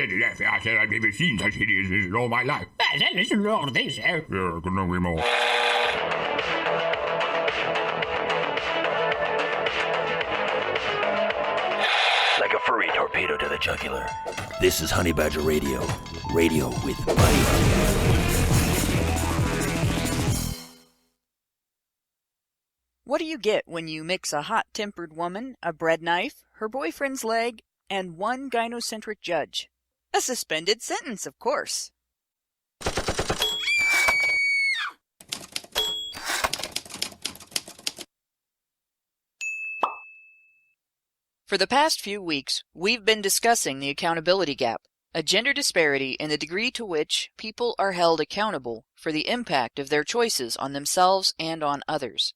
said it, Effie. I said I've never seen such hideousness in all my life. There's a lot of this, Yeah, couldn't agree more. Like a furry torpedo to the jugular. This is Honey Badger Radio. Radio with bite. What do you get when you mix a hot-tempered woman, a bread knife, her boyfriend's leg, and one gynocentric judge? A suspended sentence, of course. For the past few weeks, we've been discussing the accountability gap, a gender disparity in the degree to which people are held accountable for the impact of their choices on themselves and on others.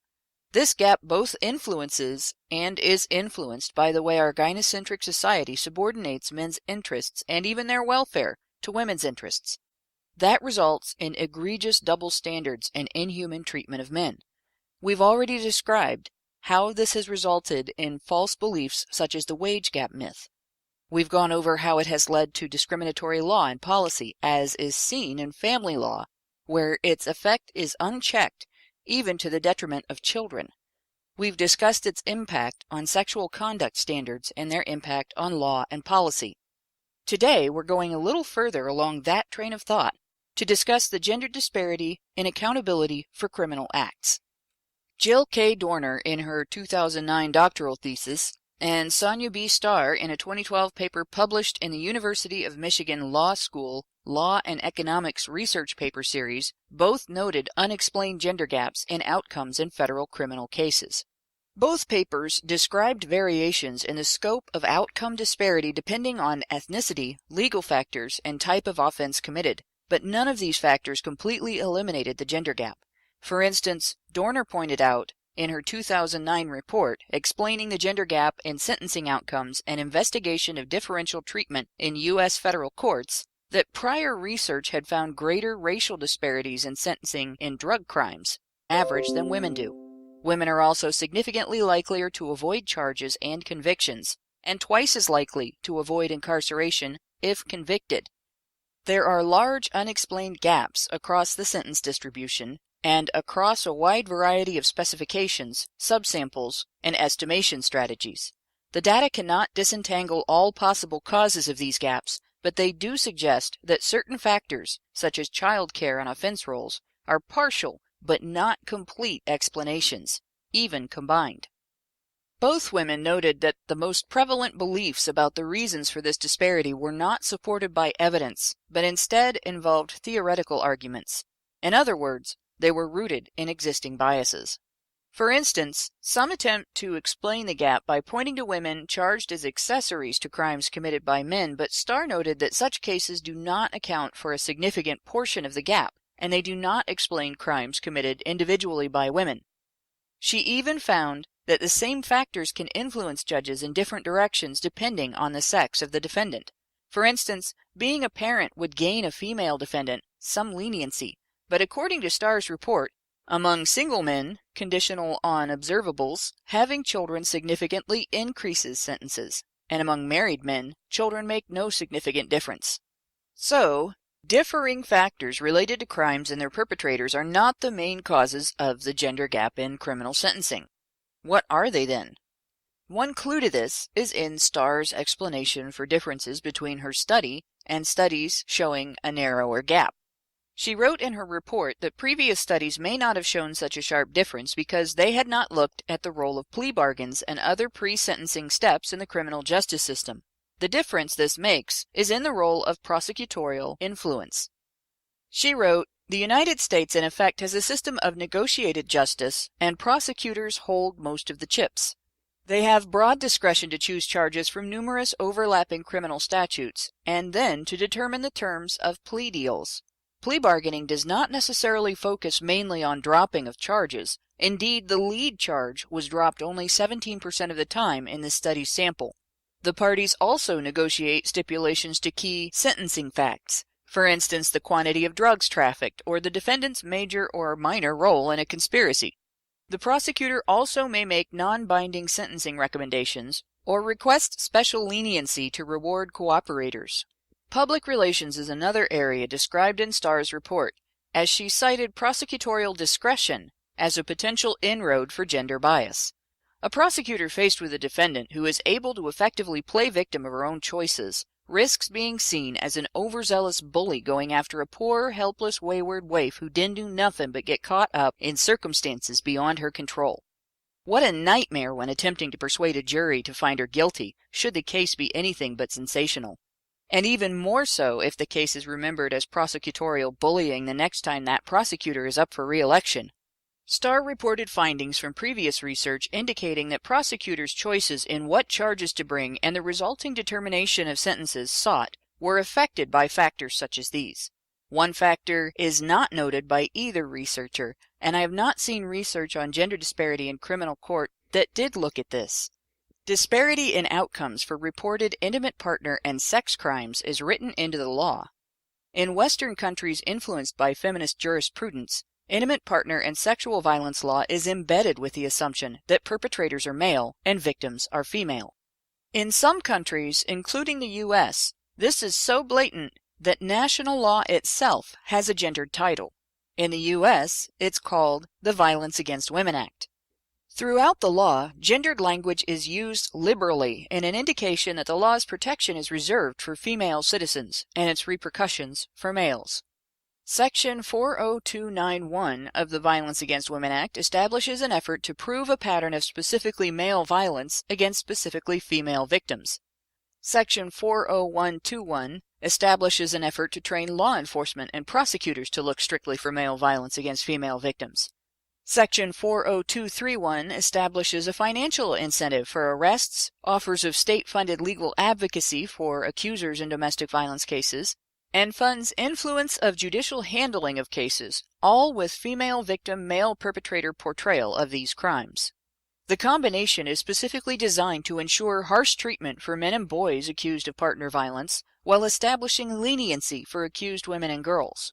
This gap both influences and is influenced by the way our gynocentric society subordinates men's interests and even their welfare to women's interests. That results in egregious double standards and inhuman treatment of men. We've already described how this has resulted in false beliefs such as the wage gap myth. We've gone over how it has led to discriminatory law and policy, as is seen in family law, where its effect is unchecked, even to the detriment of children. We've discussed its impact on sexual conduct standards and their impact on law and policy. Today, we're going a little further along that train of thought to discuss the gender disparity in accountability for criminal acts. Jill K. Dorner, in her 2009 doctoral thesis, and Sonia B. Starr, in a 2012 paper published in the University of Michigan Law School Law and Economics Research Paper Series, both noted unexplained gender gaps in outcomes in federal criminal cases. Both papers described variations in the scope of outcome disparity depending on ethnicity, legal factors, and type of offense committed, but none of these factors completely eliminated the gender gap. For instance, Dorner pointed out in her 2009 report explaining the gender gap in sentencing outcomes and investigation of differential treatment in U.S. federal courts that prior research had found greater racial disparities in sentencing in drug crimes, average than women do. Women are also significantly likelier to avoid charges and convictions, and twice as likely to avoid incarceration if convicted. There are large unexplained gaps across the sentence distribution and across a wide variety of specifications, subsamples, and estimation strategies. The data cannot disentangle all possible causes of these gaps, but they do suggest that certain factors, such as child care and offense rolls, are partial but not complete explanations, even combined. Both women noted that the most prevalent beliefs about the reasons for this disparity were not supported by evidence, but instead involved theoretical arguments. In other words, they were rooted in existing biases. For instance, some attempt to explain the gap by pointing to women charged as accessories to crimes committed by men, but Starr noted that such cases do not account for a significant portion of the gap, and they do not explain crimes committed individually by women. She even found that the same factors can influence judges in different directions depending on the sex of the defendant. For instance, being a parent would gain a female defendant some leniency, but according to Starr's report, among single men, conditional on observables, having children significantly increases sentences, and among married men, children make no significant difference. So, differing factors related to crimes and their perpetrators are not the main causes of the gender gap in criminal sentencing. What are they then? One clue to this is in Starr's explanation for differences between her study and studies showing a narrower gap. She wrote in her report that previous studies may not have shown such a sharp difference because they had not looked at the role of plea bargains and other pre-sentencing steps in the criminal justice system. The difference this makes is in the role of prosecutorial influence. She wrote, "The United States in effect has a system of negotiated justice, and prosecutors hold most of the chips. They have broad discretion to choose charges from numerous overlapping criminal statutes, and then to determine the terms of plea deals. Plea bargaining does not necessarily focus mainly on dropping of charges. Indeed, the lead charge was dropped only 17% of the time in the study's sample. The parties also negotiate stipulations to key sentencing facts, for instance, the quantity of drugs trafficked or the defendant's major or minor role in a conspiracy. The prosecutor also may make non-binding sentencing recommendations or request special leniency to reward cooperators. Public relations is another area described in Starr's report, as she cited prosecutorial discretion as a potential inroad for gender bias. A prosecutor faced with a defendant who is able to effectively play victim of her own choices risks being seen as an overzealous bully going after a poor, helpless, wayward waif who didn't do nothing but get caught up in circumstances beyond her control. What a nightmare when attempting to persuade a jury to find her guilty, should the case be anything but sensational. And even more so if the case is remembered as prosecutorial bullying the next time that prosecutor is up for re-election. Starr reported findings from previous research indicating that prosecutors' choices in what charges to bring and the resulting determination of sentences sought were affected by factors such as these. One factor is not noted by either researcher, and I have not seen research on gender disparity in criminal court that did look at this. Disparity in outcomes for reported intimate partner and sex crimes is written into the law. In Western countries influenced by feminist jurisprudence, intimate partner and sexual violence law is embedded with the assumption that perpetrators are male and victims are female. In some countries, including the U.S., this is so blatant that national law itself has a gendered title. In the U.S., it's called the Violence Against Women Act. Throughout the law, gendered language is used liberally in an indication that the law's protection is reserved for female citizens and its repercussions for males. Section 40291 of the Violence Against Women Act establishes an effort to prove a pattern of specifically male violence against specifically female victims. Section 40121 establishes an effort to train law enforcement and prosecutors to look strictly for male violence against female victims. Section 40231 establishes a financial incentive for arrests, offers of state-funded legal advocacy for accusers in domestic violence cases, and funds influence of judicial handling of cases, all with female victim, male perpetrator portrayal of these crimes. The combination is specifically designed to ensure harsh treatment for men and boys accused of partner violence, while establishing leniency for accused women and girls.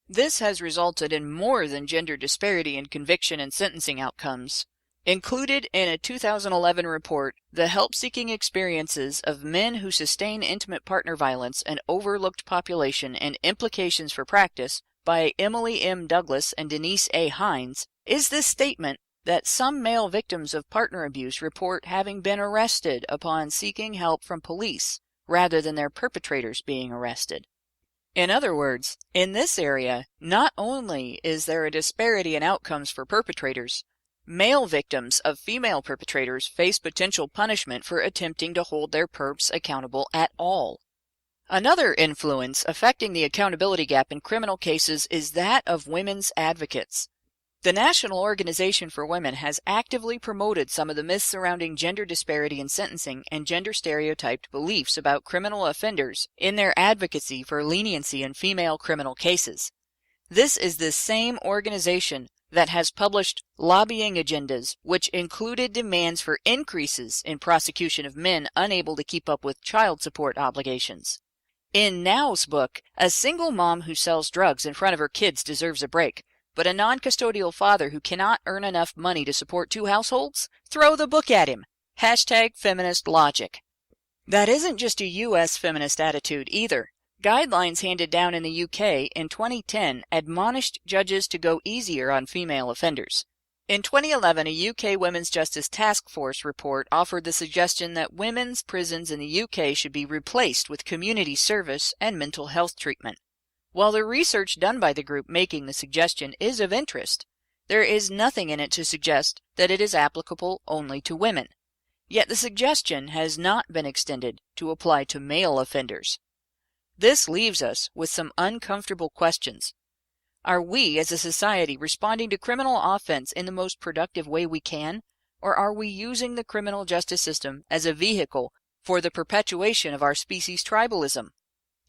This has resulted in more than gender disparity in conviction and sentencing outcomes. Included in a 2011 report, The Help-Seeking Experiences of Men Who Sustain Intimate Partner Violence, an Overlooked Population and Implications for Practice, by Emily M. Douglas and Denise A. Hines, is this statement that some male victims of partner abuse report having been arrested upon seeking help from police, rather than their perpetrators being arrested. In other words, in this area, not only is there a disparity in outcomes for perpetrators, male victims of female perpetrators face potential punishment for attempting to hold their perps accountable at all. Another influence affecting the accountability gap in criminal cases is that of women's advocates. The National Organization for Women has actively promoted some of the myths surrounding gender disparity in sentencing and gender stereotyped beliefs about criminal offenders in their advocacy for leniency in female criminal cases. This is the same organization that has published lobbying agendas which included demands for increases in prosecution of men unable to keep up with child support obligations. In Now's book, a single mom who sells drugs in front of her kids deserves a break, but a non-custodial father who cannot earn enough money to support 2 households? Throw the book at him. #feminist logic. That isn't just a U.S. feminist attitude either. Guidelines handed down in the UK in 2010 admonished judges to go easier on female offenders. In 2011, a UK Women's Justice Task Force report offered the suggestion that women's prisons in the UK should be replaced with community service and mental health treatment. While the research done by the group making the suggestion is of interest, there is nothing in it to suggest that it is applicable only to women. Yet the suggestion has not been extended to apply to male offenders. This leaves us with some uncomfortable questions. Are we as a society responding to criminal offense in the most productive way we can, or are we using the criminal justice system as a vehicle for the perpetuation of our species' tribalism?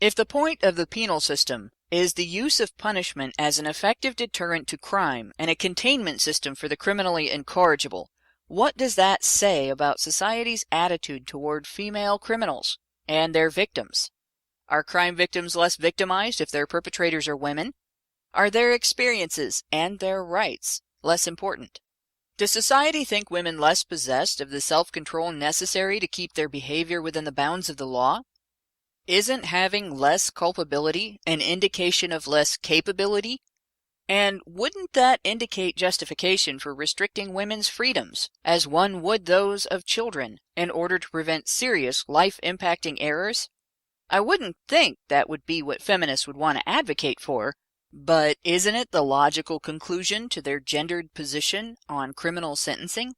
If the point of the penal system is the use of punishment as an effective deterrent to crime and a containment system for the criminally incorrigible, what does that say about society's attitude toward female criminals and their victims? Are crime victims less victimized if their perpetrators are women? Are their experiences and their rights less important? Does society think women less possessed of the self-control necessary to keep their behavior within the bounds of the law? Isn't having less culpability an indication of less capability? And wouldn't that indicate justification for restricting women's freedoms, as one would those of children, in order to prevent serious life-impacting errors? I wouldn't think that would be what feminists would want to advocate for, but isn't it the logical conclusion to their gendered position on criminal sentencing?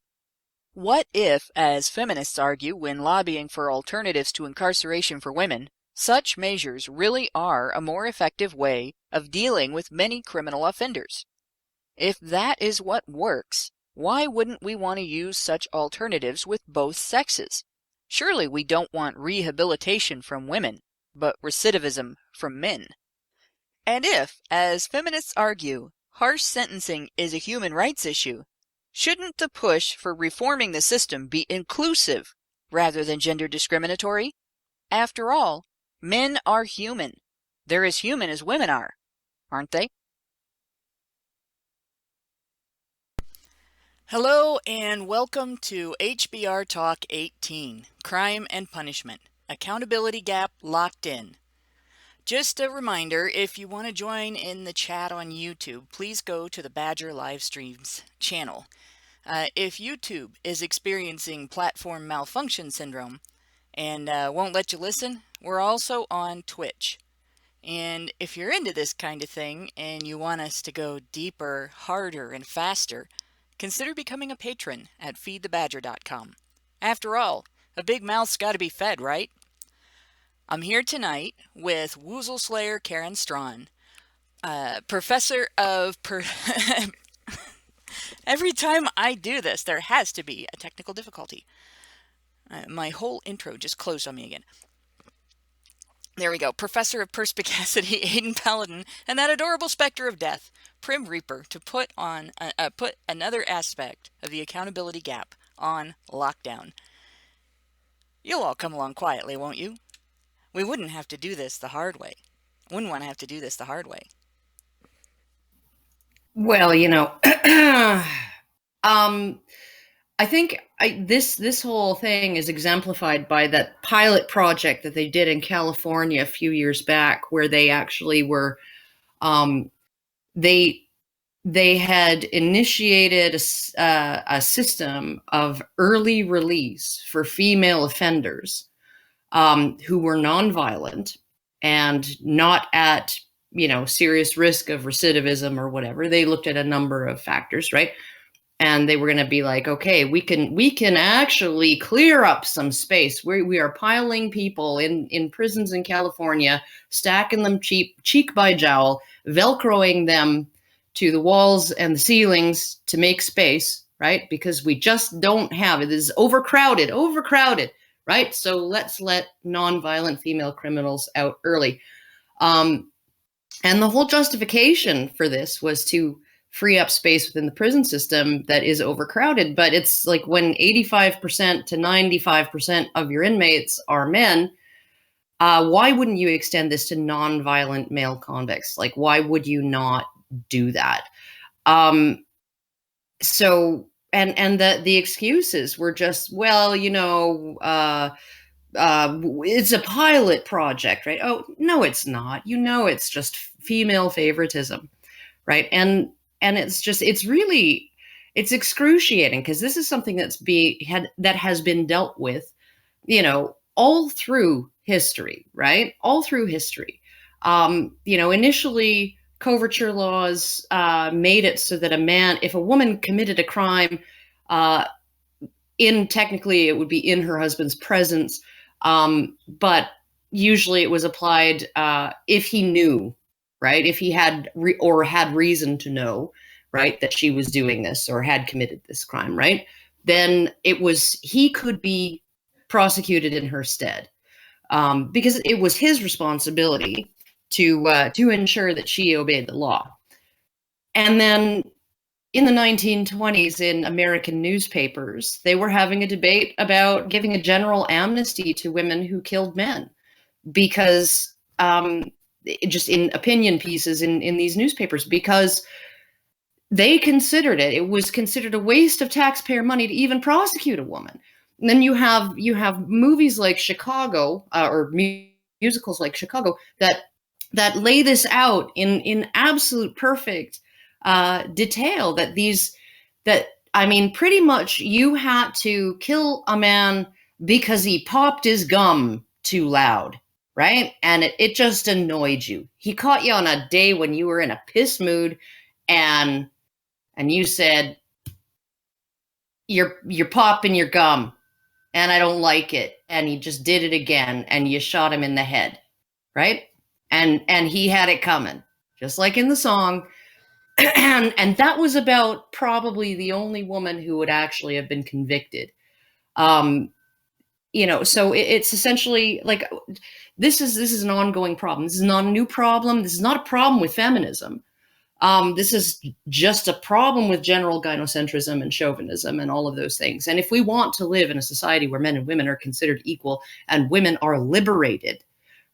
What if, as feminists argue when lobbying for alternatives to incarceration for women, such measures really are a more effective way of dealing with many criminal offenders? If that is what works, why wouldn't we want to use such alternatives with both sexes? Surely we don't want rehabilitation from women, but recidivism from men. And if, as feminists argue, harsh sentencing is a human rights issue, shouldn't the push for reforming the system be inclusive rather than gender discriminatory? After all, men are human. They're as human as women are, aren't they? Hello and welcome to HBR Talk 18, Crime and Punishment, Accountability Gap Locked In. Just a reminder, if you want to join in the chat on YouTube, please go to the Badger Livestreams channel. If YouTube is experiencing platform malfunction syndrome and won't let you listen, we're also on Twitch. And if you're into this kind of thing and you want us to go deeper, harder, and faster, consider becoming a patron at feedthebadger.com. After all, a big mouth's got to be fed, right? I'm here tonight with Woozle Slayer Karen Strawn, professor of... Every time I do this, there has to be a technical difficulty. My whole intro just closed on me again. There we go. Professor of Perspicacity, Aiden Paladin, and that adorable specter of death, Prim Reaper, to put another aspect of the accountability gap on lockdown. You'll all come along quietly, won't you? We wouldn't have to do this the hard way. Wouldn't want to have to do this the hard way. Well, I think this whole thing is exemplified by that pilot project that they did in California a few years back, where they actually were, they had initiated a system of early release for female offenders who were nonviolent and not at serious risk of recidivism or whatever. They looked at a number of factors, right? And they were going to be like, okay, we can actually clear up some space. We are piling people in prisons in California, stacking them cheek by jowl, Velcroing them to the walls and the ceilings to make space, right? Because we just don't have it. It is overcrowded, right? So let's let nonviolent female criminals out early. And the whole justification for this was to free up space within the prison system that is overcrowded. But it's like when 85% to 95% of your inmates are men, why wouldn't you extend this to nonviolent male convicts? Like, why would you not do that? So, and the excuses were just, well, it's a pilot project, right? Oh, no, it's not. It's just female favoritism, right? And it's excruciating, because this is something that has been dealt with, all through history, right? All through history. Initially, coverture laws made it so that if a woman committed a crime, technically it would be in her husband's presence, but usually it was applied if he knew, right? If he had had reason to know, right, that she was doing this or had committed this crime, right? Then he could be prosecuted in her stead, because it was his responsibility to ensure that she obeyed the law. And then in the 1920s, in American newspapers, they were having a debate about giving a general amnesty to women who killed men, because just in opinion pieces in these newspapers, because they considered it was considered a waste of taxpayer money to even prosecute a woman. And then you have movies like Chicago, or musicals like Chicago that lay this out in absolute perfect detail. Pretty much you had to kill a man because he popped his gum too loud, right? And it just annoyed you. He caught you on a day when you were in a piss mood, and you said, you're popping your gum, and I don't like it. And he just did it again, and you shot him in the head, right? And he had it coming, just like in the song. And that was about probably the only woman who would actually have been convicted. So it's essentially like, this is an ongoing problem. This is not a new problem. This is not a problem with feminism. This is just a problem with general gynocentrism and chauvinism and all of those things. And if we want to live in a society where men and women are considered equal and women are liberated,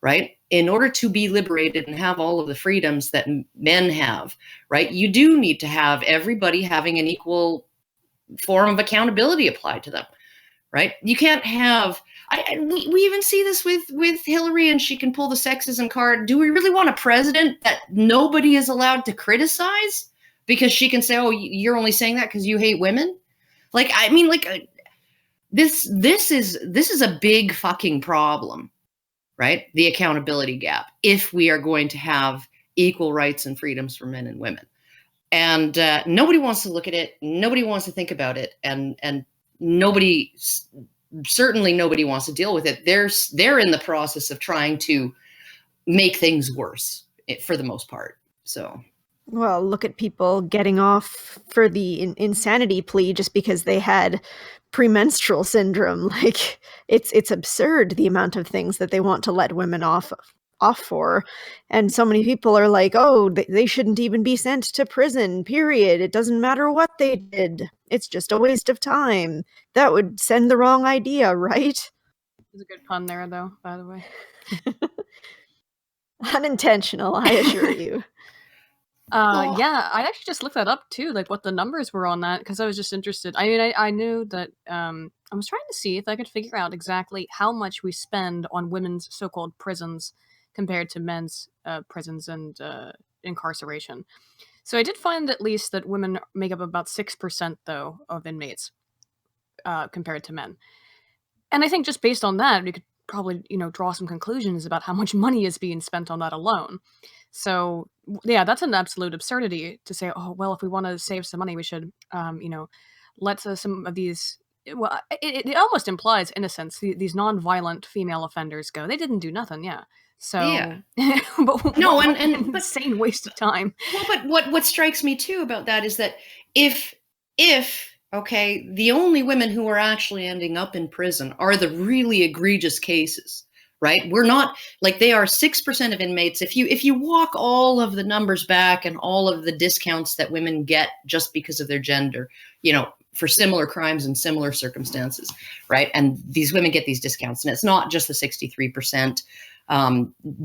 right? In order to be liberated and have all of the freedoms that men have, right? You do need to have everybody having an equal form of accountability applied to them, right? You can't have, we even see this with Hillary, and she can pull the sexism card. Do we really want a president that nobody is allowed to criticize because she can say, oh, you're only saying that because you hate women? This is a big fucking problem, right? The accountability gap, if we are going to have equal rights and freedoms for men and women. And nobody wants to look at it. Nobody wants to think about it. And certainly nobody wants to deal with it. They're in the process of trying to make things worse for the most part. So, well, look at people getting off for the insanity plea just because they had premenstrual syndrome. Like, it's absurd, the amount of things that they want to let women off for. And so many people are like, oh, they shouldn't even be sent to prison, period. It doesn't matter what they did. It's just a waste of time. That would send the wrong idea, right? There's a good pun there, though, by the way. Unintentional, I assure you. Yeah, I actually just looked that up too, like what the numbers were on that, because I was just interested. I mean, I knew that I was trying to see if I could figure out exactly how much we spend on women's so-called prisons compared to men's prisons and incarceration. So I did find at least that women make up about 6%, though, of inmates compared to men. And I think just based on that, we could probably, draw some conclusions about how much money is being spent on that alone. So, yeah, that's an absolute absurdity to say, oh, well, if we want to save some money, we should, let some of these, well, it almost implies innocence. These non-violent female offenders go. They didn't do nothing, yeah. So, yeah. But no, but insane waste of time. Well, but what strikes me too about that is that if okay, the only women who are actually ending up in prison are the really egregious cases, right? We're not, like, they are 6% of inmates. If you walk all of the numbers back and all of the discounts that women get just because of their gender, for similar crimes and similar circumstances, right? And these women get these discounts, and it's not just the 63%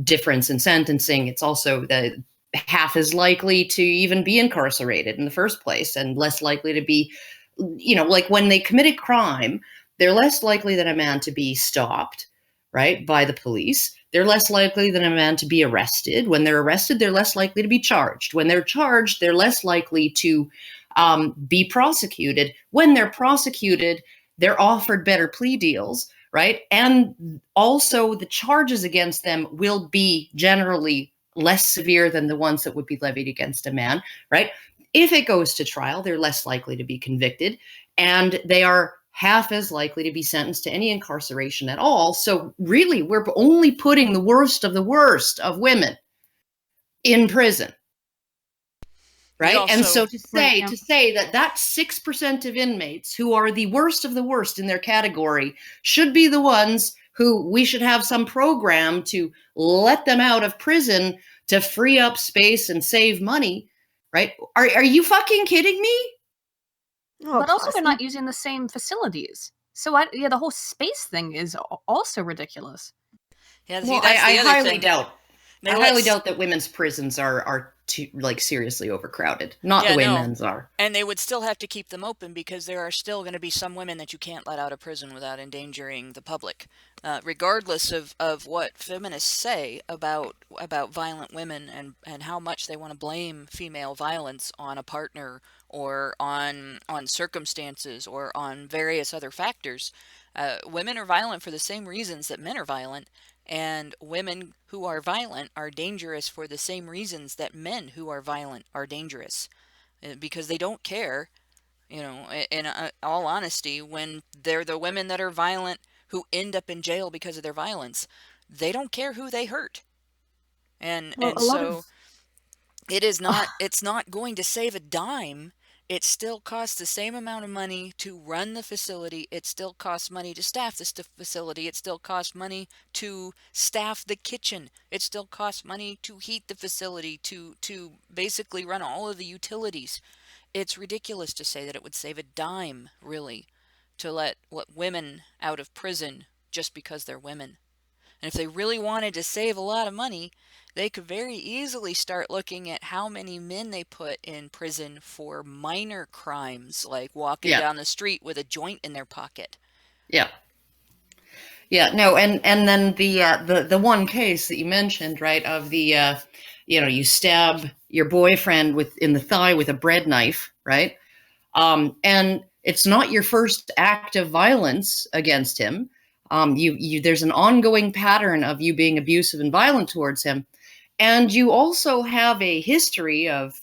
difference in sentencing. It's also the half as likely to even be incarcerated in the first place, and less likely to be, like when they commit a crime, they're less likely than a man to be stopped, right, by the police. They're less likely than a man to be arrested. When they're arrested, they're less likely to be charged. When they're charged, they're less likely to be prosecuted. When they're prosecuted, they're offered better plea deals, right? And also the charges against them will be generally less severe than the ones that would be levied against a man, right? If it goes to trial, they're less likely to be convicted, and they are half as likely to be sentenced to any incarceration at all. So really, we're only putting the worst of women in prison, right? Also, and so to say right, that 6% of inmates who are the worst of the worst in their category should be the ones who we should have some program to let them out of prison to free up space and save money, right? Are you fucking kidding me? Oh, but also plus they're not using the same facilities. So the whole space thing is also ridiculous. Yeah, see, Well, that's I the other highly thing. doubt. I highly doubt that women's prisons are too, like, seriously overcrowded. Not Yeah, the way no. men's are. And they would still have to keep them open because there are still going to be some women that you can't let out of prison without endangering the public, regardless of what feminists say about violent women and how much they want to blame female violence on a partner or on circumstances or on various other factors. Women are violent for the same reasons that men are violent, and women who are violent are dangerous for the same reasons that men who are violent are dangerous, because they don't care, in all honesty, when they're the women that are violent who end up in jail because of their violence, they don't care who they hurt. And Well, a lot so of it's not going to save a dime. It still costs the same amount of money to run the facility. It still costs money to staff the facility. It still costs money to staff the kitchen. It still costs money to heat the facility, to basically run all of the utilities. It's ridiculous to say that it would save a dime, really, to let women out of prison just because they're women. And if they really wanted to save a lot of money, they could very easily start looking at how many men they put in prison for minor crimes, like walking Yeah. down the street with a joint in their pocket. Yeah. Yeah, no, and then the one case that you mentioned, right, of the you stab your boyfriend in the thigh with a bread knife, right? And it's not your first act of violence against him. There's an ongoing pattern of you being abusive and violent towards him, and you also have a history of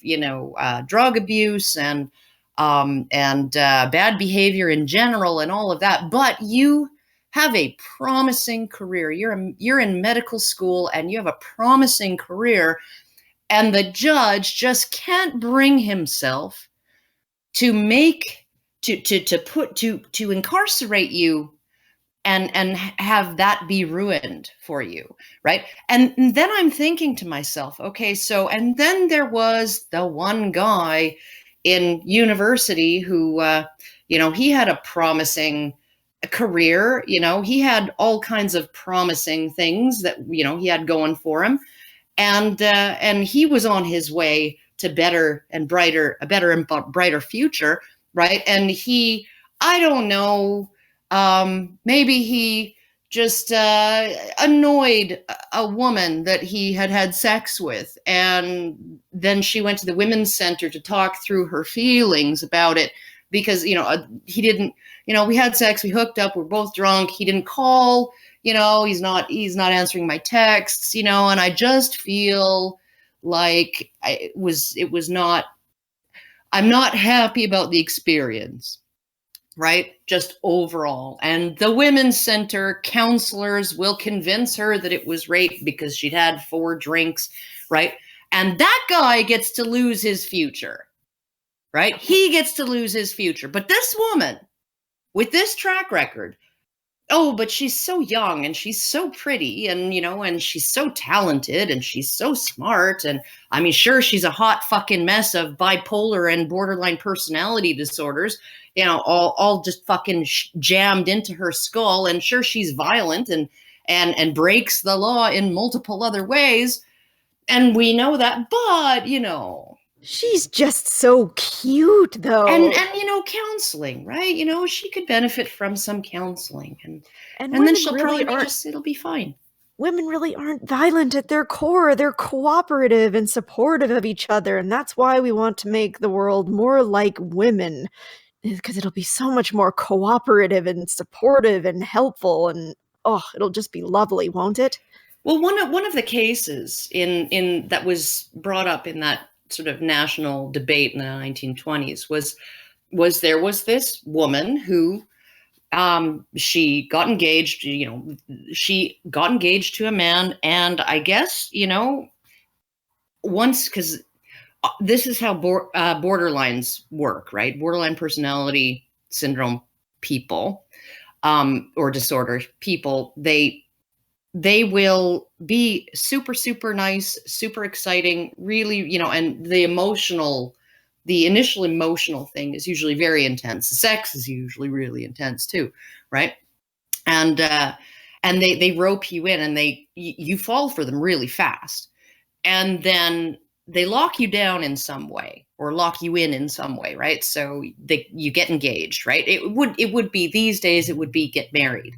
drug abuse and bad behavior in general and all of that. But you have a promising career. You're in medical school and you have a promising career, and the judge just can't bring himself to incarcerate you and have that be ruined for you, right? And then I'm thinking to myself, okay, so, and then there was the one guy in university who he had a promising career. He had all kinds of promising things that he had going for him, and he was on his way to a better and brighter future, right? And I don't know, maybe he just annoyed a woman that he had sex with, and then she went to the women's center to talk through her feelings about it, because he didn't, we had sex, we hooked up, we're both drunk, he didn't call, he's not answering my texts, and I just feel like I'm not happy about the experience, right? Just overall. And the women's center counselors will convince her that it was rape because she'd had 4 drinks, right? And that guy gets to lose his future, right? He gets to lose his future. But this woman with this track record, oh, but she's so young and she's so pretty and, and she's so talented and she's so smart. And I mean, sure, she's a hot fucking mess of bipolar and borderline personality disorders, all just fucking jammed into her skull. And sure, she's violent and breaks the law in multiple other ways. And we know that, but, she's just so cute, though. And counseling, right? She could benefit from some counseling, and then she'll really probably it'll be fine. Women really aren't violent at their core. They're cooperative and supportive of each other, and that's why we want to make the world more like women, because it'll be so much more cooperative and supportive and helpful, and it'll just be lovely, won't it? Well, one of the cases in that was brought up in that sort of national debate in the 1920s was there was this woman who she got engaged, she got engaged to a man, and I guess, once, because this is how borderlines work, right? Borderline personality syndrome people, or disorder people, they will be super, super nice, super exciting, really, and the initial emotional thing is usually very intense. The sex is usually really intense too, right? And they rope you in, and you fall for them really fast. And then they lock you down in some way or lock you in some way, right? So you get engaged, right? It would be these days, it would be get married.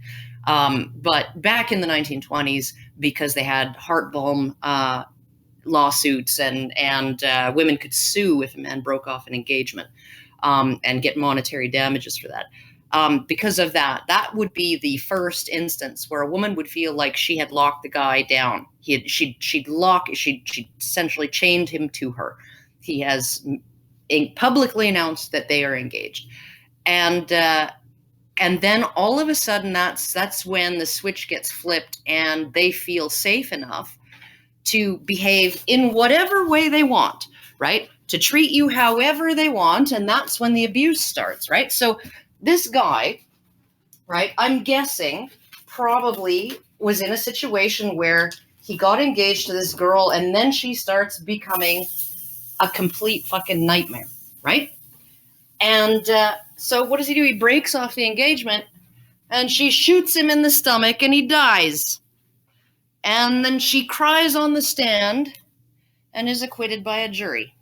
But back in the 1920s, because they had heart balm lawsuits and women could sue if a man broke off an engagement and get monetary damages for that. Because of that, that would be the first instance where a woman would feel like she had locked the guy down. She'd essentially chained him to her. He has publicly announced that they are engaged, and then all of a sudden, that's when the switch gets flipped, and they feel safe enough to behave in whatever way they want, right? To treat you however they want, and that's when the abuse starts, right? So this guy, right, I'm guessing probably was in a situation where he got engaged to this girl and then she starts becoming a complete fucking nightmare, right? And so what does he do? He breaks off the engagement and she shoots him in the stomach and he dies. And then she cries on the stand and is acquitted by a jury.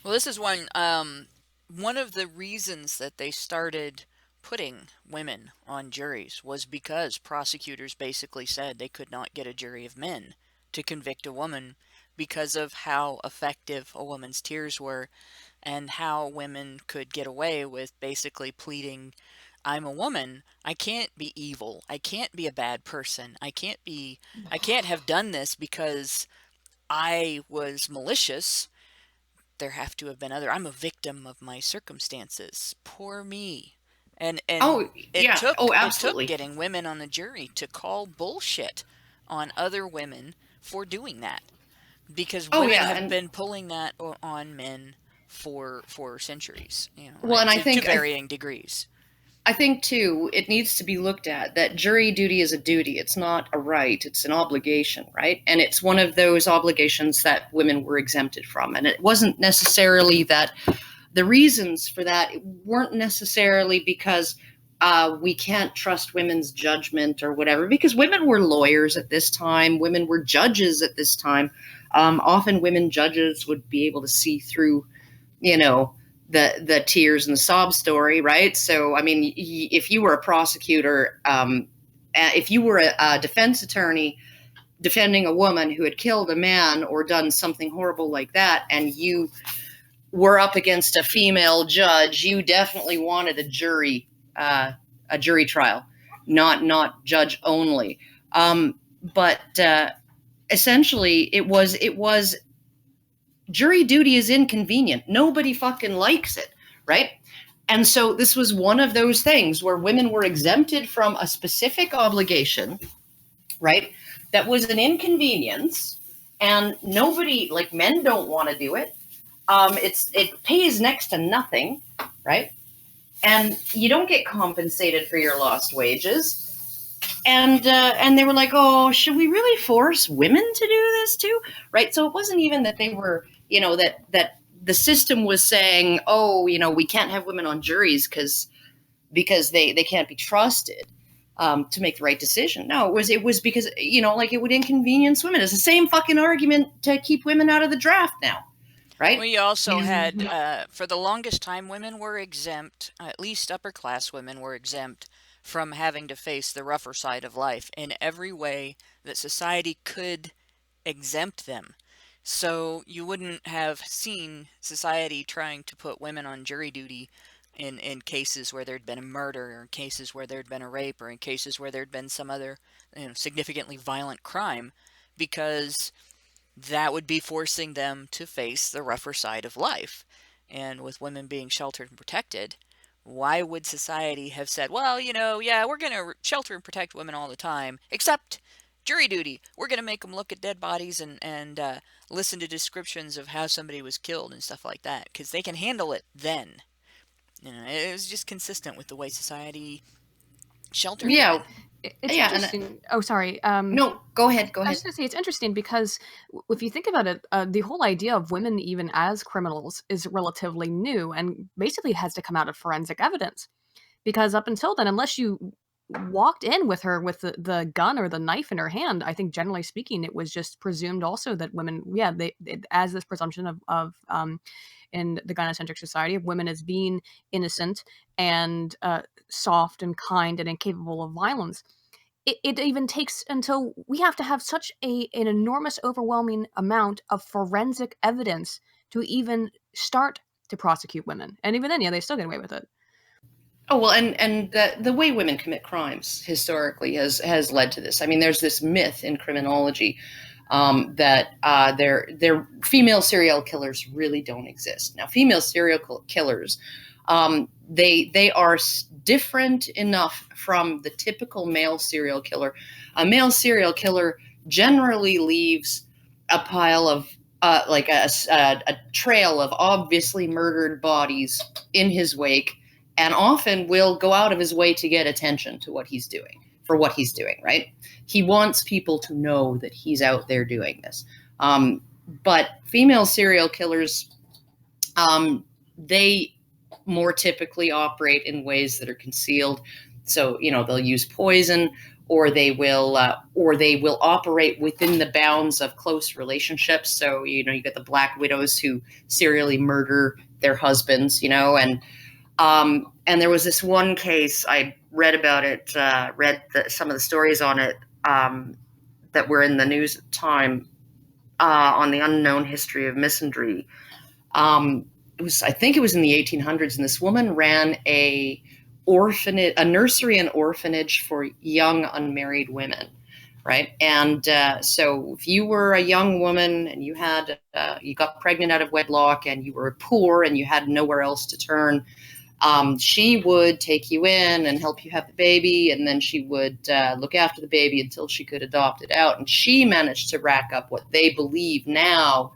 Well, this is one of the reasons that they started putting women on juries was because prosecutors basically said they could not get a jury of men to convict a woman because of how effective a woman's tears were and how women could get away with basically pleading, I'm a woman, I can't be evil, I can't be a bad person, I can't have done this because I was malicious. There have to have been I'm a victim of my circumstances. Poor me. And it took getting women on the jury to call bullshit on other women for doing that. Because women have been pulling that on men for centuries, and I think to varying degrees. I think, too, it needs to be looked at that jury duty is a duty. It's not a right. It's an obligation, right? And it's one of those obligations that women were exempted from. And it wasn't necessarily that the reasons for that weren't necessarily because we can't trust women's judgment or whatever, because women were lawyers at this time. Women were judges at this time. Often women judges would be able to see through, the tears and the sob story, right? So, I mean, if you were a prosecutor, if you were a defense attorney defending a woman who had killed a man or done something horrible like that, and you were up against a female judge, you definitely wanted a jury trial, not judge only. But essentially, it was jury duty is inconvenient. Nobody fucking likes it, right? And so this was one of those things where women were exempted from a specific obligation, right? That was an inconvenience, and nobody, like men don't want to do it. It pays next to nothing, right? And you don't get compensated for your lost wages. And they were like, oh, should we really force women to do this too? Right. So it wasn't even that they were, that the system was saying, oh, we can't have women on juries because they can't be trusted to make the right decision. No, it was because, it would inconvenience women. It's the same fucking argument to keep women out of the draft now. Right? We also had, for the longest time, women were exempt, at least upper class women were exempt from having to face the rougher side of life in every way that society could exempt them. So you wouldn't have seen society trying to put women on jury duty in cases where there'd been a murder, or in cases where there'd been a rape, or in cases where there'd been some other significantly violent crime, because that would be forcing them to face the rougher side of life. And with women being sheltered and protected, why would society have said, well, we're going to shelter and protect women all the time, except jury duty. We're going to make them look at dead bodies and listen to descriptions of how somebody was killed and stuff like that, because they can handle it then. It was just consistent with the way society sheltered women. It's interesting. Sorry. No, go ahead. I was going to say it's interesting because if you think about it, the whole idea of women even as criminals is relatively new and basically has to come out of forensic evidence. Because up until then, unless you walked in with her with the gun or the knife in her hand, I think generally speaking, it was just presumed also that women, they as this presumption of in the gynocentric society of women as being innocent and soft and kind and incapable of violence. It even takes until we have to have such an enormous, overwhelming amount of forensic evidence to even start to prosecute women. And even then, they still get away with it. Oh, well, and the way women commit crimes historically has led to this. I mean, there's this myth in criminology that their female serial killers really don't exist. Now, female serial killers, they are different enough from the typical male serial killer. A male serial killer generally leaves a pile of like a trail of obviously murdered bodies in his wake, and often will go out of his way to get attention to what he's doing, for what he's doing, right? He wants people to know that he's out there doing this. But female serial killers, they more typically operate in ways that are concealed. So, they'll use poison, or they will operate within the bounds of close relationships. So, you get the Black Widows who serially murder their husbands, and there was this one case, I read about it, some of the stories on it that were in the news at the time, on the unknown history of misandry. I think it was in the 1800s, and this woman ran a nursery and orphanage for young unmarried women, right? And so if you were a young woman and you got pregnant out of wedlock and you were poor and you had nowhere else to turn, she would take you in and help you have the baby, and then she would look after the baby until she could adopt it out. And she managed to rack up what they believe now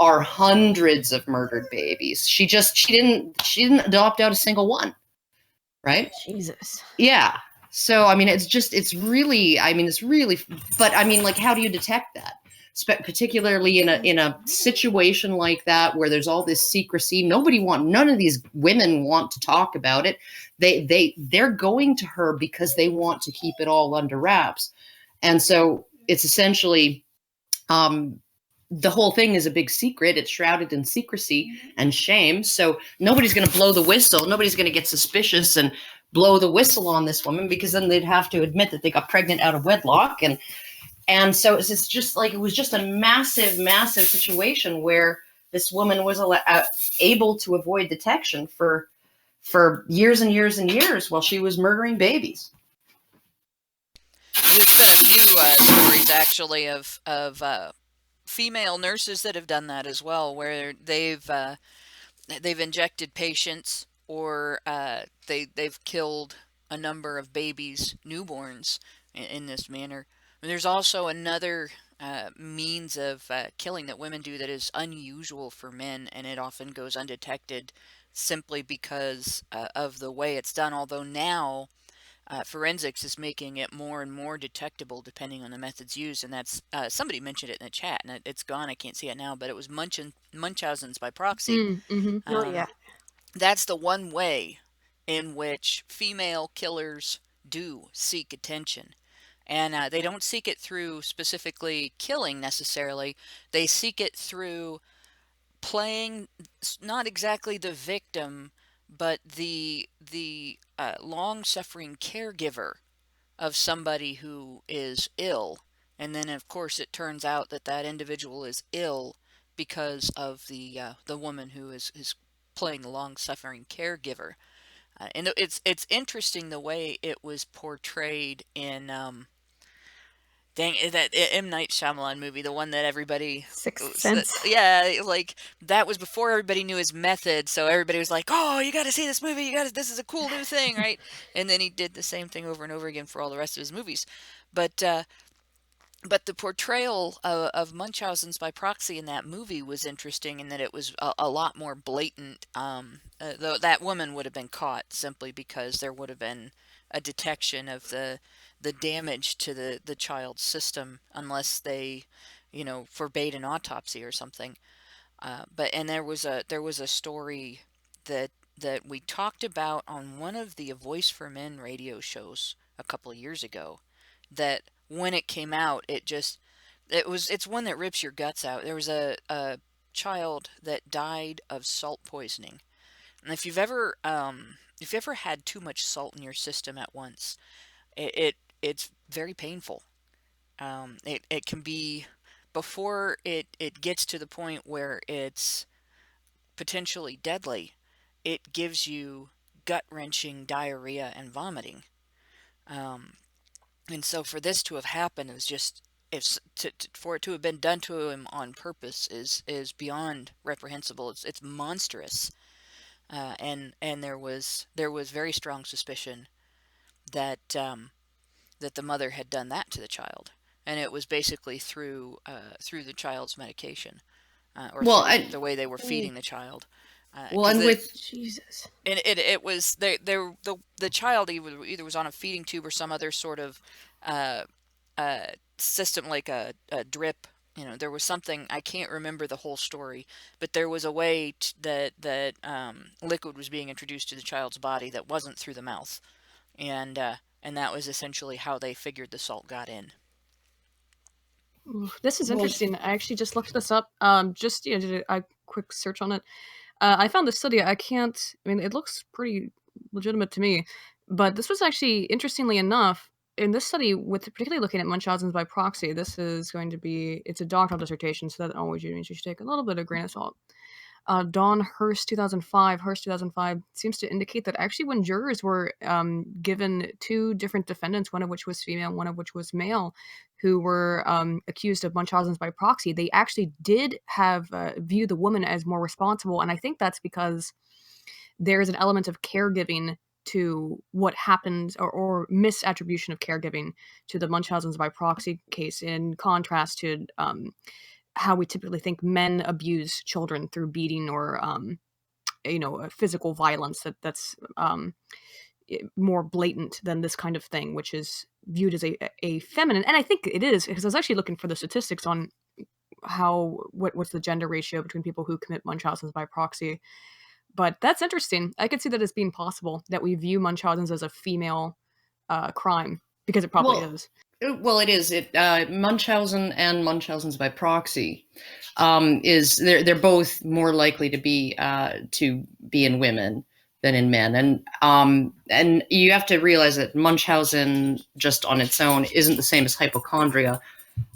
are hundreds of murdered babies. She didn't adopt out a single one, right? Jesus. Yeah. So I mean, it's really, but I mean, like, how do you detect that? Particularly in a situation like that where there's all this secrecy, none of these women want to talk about it. They're going to her because they want to keep it all under wraps, and so it's essentially the whole thing is a big secret. It's shrouded in secrecy and shame. So nobody's going to blow the whistle. Nobody's going to get suspicious and blow the whistle on this woman, because then they'd have to admit that they got pregnant out of wedlock. And so it was just a massive, massive situation where this woman was able to avoid detection for years and years and years while she was murdering babies. There's been a few stories actually of female nurses that have done that as well, where they've injected patients, or they've killed a number of babies, newborns, in this manner. And there's also another means of killing that women do that is unusual for men, and it often goes undetected simply because of the way it's done. Although now forensics is making it more and more detectable depending on the methods used, and that's somebody mentioned it in the chat, and it's gone. I can't see it now, but it was Munchausen's by proxy. Oh yeah. That's the one way in which female killers do seek attention. And they don't seek it through specifically killing necessarily. They seek it through playing not exactly the victim, but the long-suffering caregiver of somebody who is ill. And then, of course, it turns out that that individual is ill because of the woman who is playing the long-suffering caregiver. And it's interesting the way it was portrayed in that M. Night Shyamalan movie, the one that everybody... Sixth Sense. Yeah, like, that was before everybody knew his method, so everybody was like, oh, you gotta see this movie, this is a cool new thing, right? And then he did the same thing over and over again for all the rest of his movies. But the portrayal of Munchausen's by proxy in that movie was interesting in that it was a lot more blatant. Though that woman would have been caught simply because there would have been a detection of the damage to the child's system, unless they, forbade an autopsy or something. And there was a story that we talked about on one of the Voice for Men radio shows a couple of years ago that when it came out, it's one that rips your guts out. There was a child that died of salt poisoning. And if you've ever had too much salt in your system at once, it's very painful. It can be before it gets to the point where it's potentially deadly. It gives you gut-wrenching diarrhea and vomiting. Um, and so for this to have happened is just for it to have been done to him on purpose is beyond reprehensible. It's monstrous. And there was very strong suspicion that that the mother had done that to the child, and it was basically through the child's medication, or Well, through the way they were feeding the child. well, 'Cause and with Jesus. and it was the child either was on a feeding tube or some other sort of uh, system, like a drip. There was something, I can't remember the whole story, but there was a way that liquid was being introduced to the child's body that wasn't through the mouth, and that was essentially how they figured the salt got in. Ooh, this is well, interesting. I actually just looked this up. Just did a quick search on it. I found this study. I can't. I mean, it looks pretty legitimate to me, but this was actually, interestingly enough, in this study, with particularly looking at Munchausen's by proxy. This is going to be. It's a doctoral dissertation, so that always means you should take a little bit of grain of salt. Dawn Hurst 2005. Hurst 2005 seems to indicate that actually when jurors were given two different defendants, one of which was female, one of which was male, who were accused of Munchausen's by proxy, they actually did have view the woman as more responsible, and I think that's because there's an element of caregiving to what happens, or misattribution of caregiving to the Munchausen's by proxy case, in contrast to how we typically think men abuse children through beating or physical violence that's more blatant than this kind of thing, which is viewed as a feminine. And I think it is, because I was actually looking for the statistics on what's the gender ratio between people who commit Munchausen's by proxy. But that's interesting. I could see that as being possible, that we view Munchausen's as a female crime, because it probably is. Well, it is. Munchausen and Munchausen's by proxy is they're both more likely to be in women than in men, and you have to realize that Munchausen just on its own isn't the same as hypochondria.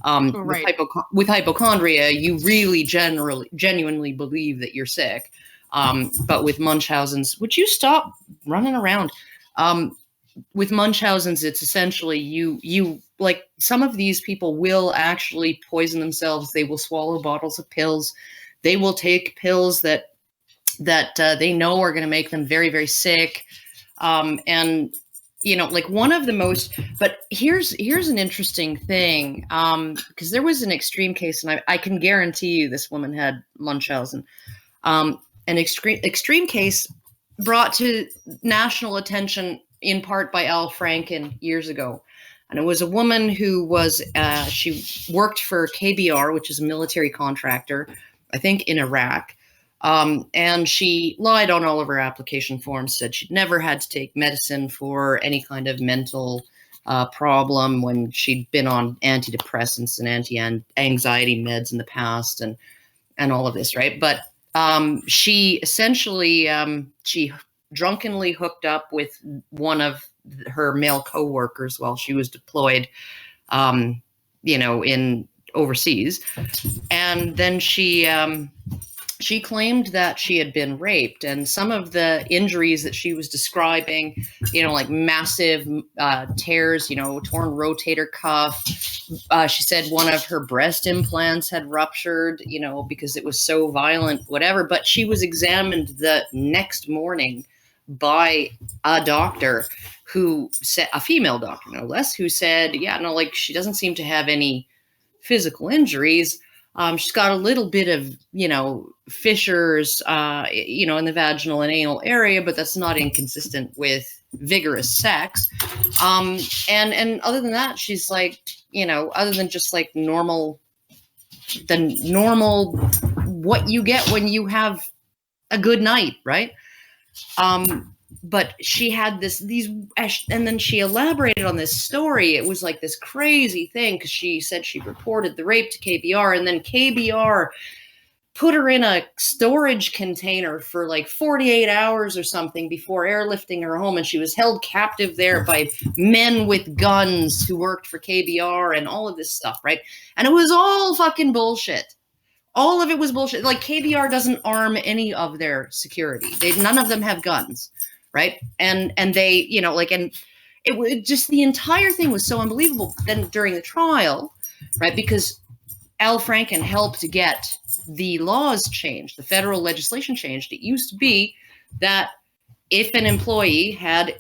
Right. With hypochondria, you really genuinely believe that you're sick, but with Munchausen's, would you stop running around? With Munchausen's, it's essentially you like, some of these people will actually poison themselves. They will swallow bottles of pills. They will take pills that they know are going to make them very, very sick. And like one of the most. But here's an interesting thing, because there was an extreme case, and I can guarantee you this woman had Munchausen. An extreme case brought to national attention in part by Al Franken years ago. And it was a woman who was, she worked for KBR, which is a military contractor, I think in Iraq. And she lied on all of her application forms, said she'd never had to take medicine for any kind of mental problem when she'd been on antidepressants and anti-anxiety meds in the past, and all of this, right? But she essentially, she drunkenly hooked up with one of her male coworkers while she was deployed, in overseas. And then she claimed that she had been raped, and some of the injuries that she was describing, like massive tears, torn rotator cuff. She said one of her breast implants had ruptured, because it was so violent, whatever. But she was examined the next morning by a doctor who said, a female doctor, no less, who said, she doesn't seem to have any physical injuries. She's got a little bit of, fissures, in the vaginal and anal area, but that's not inconsistent with vigorous sex. And other than that, she's like, other than just like normal, what you get when you have a good night, right? but she had these, and then she elaborated on this story. It was like this crazy thing because she said she reported the rape to KBR, and then KBR put her in a storage container for like 48 hours or something before airlifting her home. And she was held captive there by men with guns who worked for KBR and all of this stuff, right? And it was all fucking bullshit. All of it was bullshit. Like KBR doesn't arm any of their security. None of them have guns, right? And they, you know, like, and it just, the entire thing was so unbelievable. Then during the trial, right, because Al Franken helped get the laws changed, the federal legislation changed. It used to be that if an employee had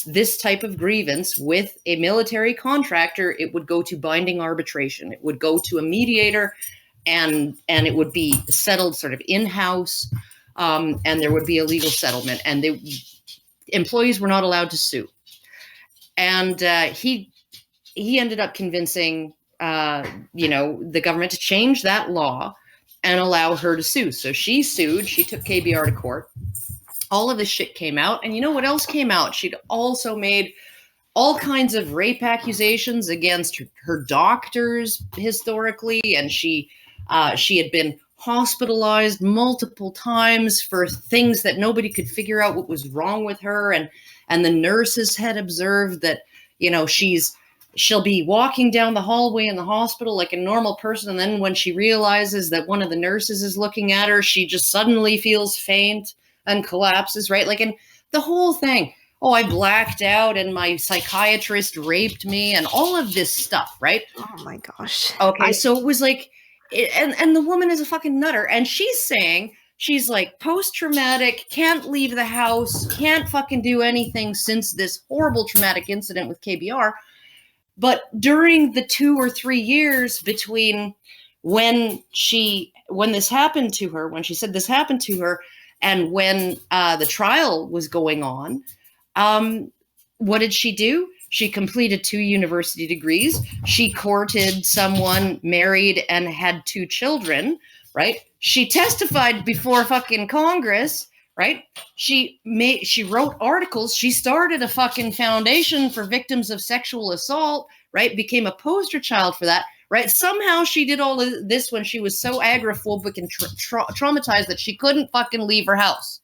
this type of grievance with a military contractor, it would go to binding arbitration. It would go to a mediator, and it would be settled sort of in-house, and there would be a legal settlement, and the employees were not allowed to sue. And he ended up convincing the government to change that law and allow her to sue. So she sued. She took KBR to court. All of this shit came out. And you know what else came out? She'd also made all kinds of rape accusations against her doctors historically. And she had been hospitalized multiple times for things that nobody could figure out what was wrong with her. And the nurses had observed that, you know, she'll be walking down the hallway in the hospital like a normal person. And then when she realizes that one of the nurses is looking at her, she just suddenly feels faint and collapses, right? Like, and the whole thing, oh, I blacked out and my psychiatrist raped me and all of this stuff, right? Oh my gosh. Okay, so it was like, and the woman is a fucking nutter. And she's saying, she's like post-traumatic, can't leave the house, can't fucking do anything since this horrible traumatic incident with KBR. But during the 2 or 3 years between when this happened to her, when she said this happened to her, and when the trial was going on, what did she do? She completed 2 university degrees. She courted someone, married, and had 2 children, right? She testified before fucking Congress, right? She wrote articles. She started a fucking foundation for victims of sexual assault, right? Became a poster child for that, right? Somehow she did all of this when she was so agoraphobic and traumatized that she couldn't fucking leave her house,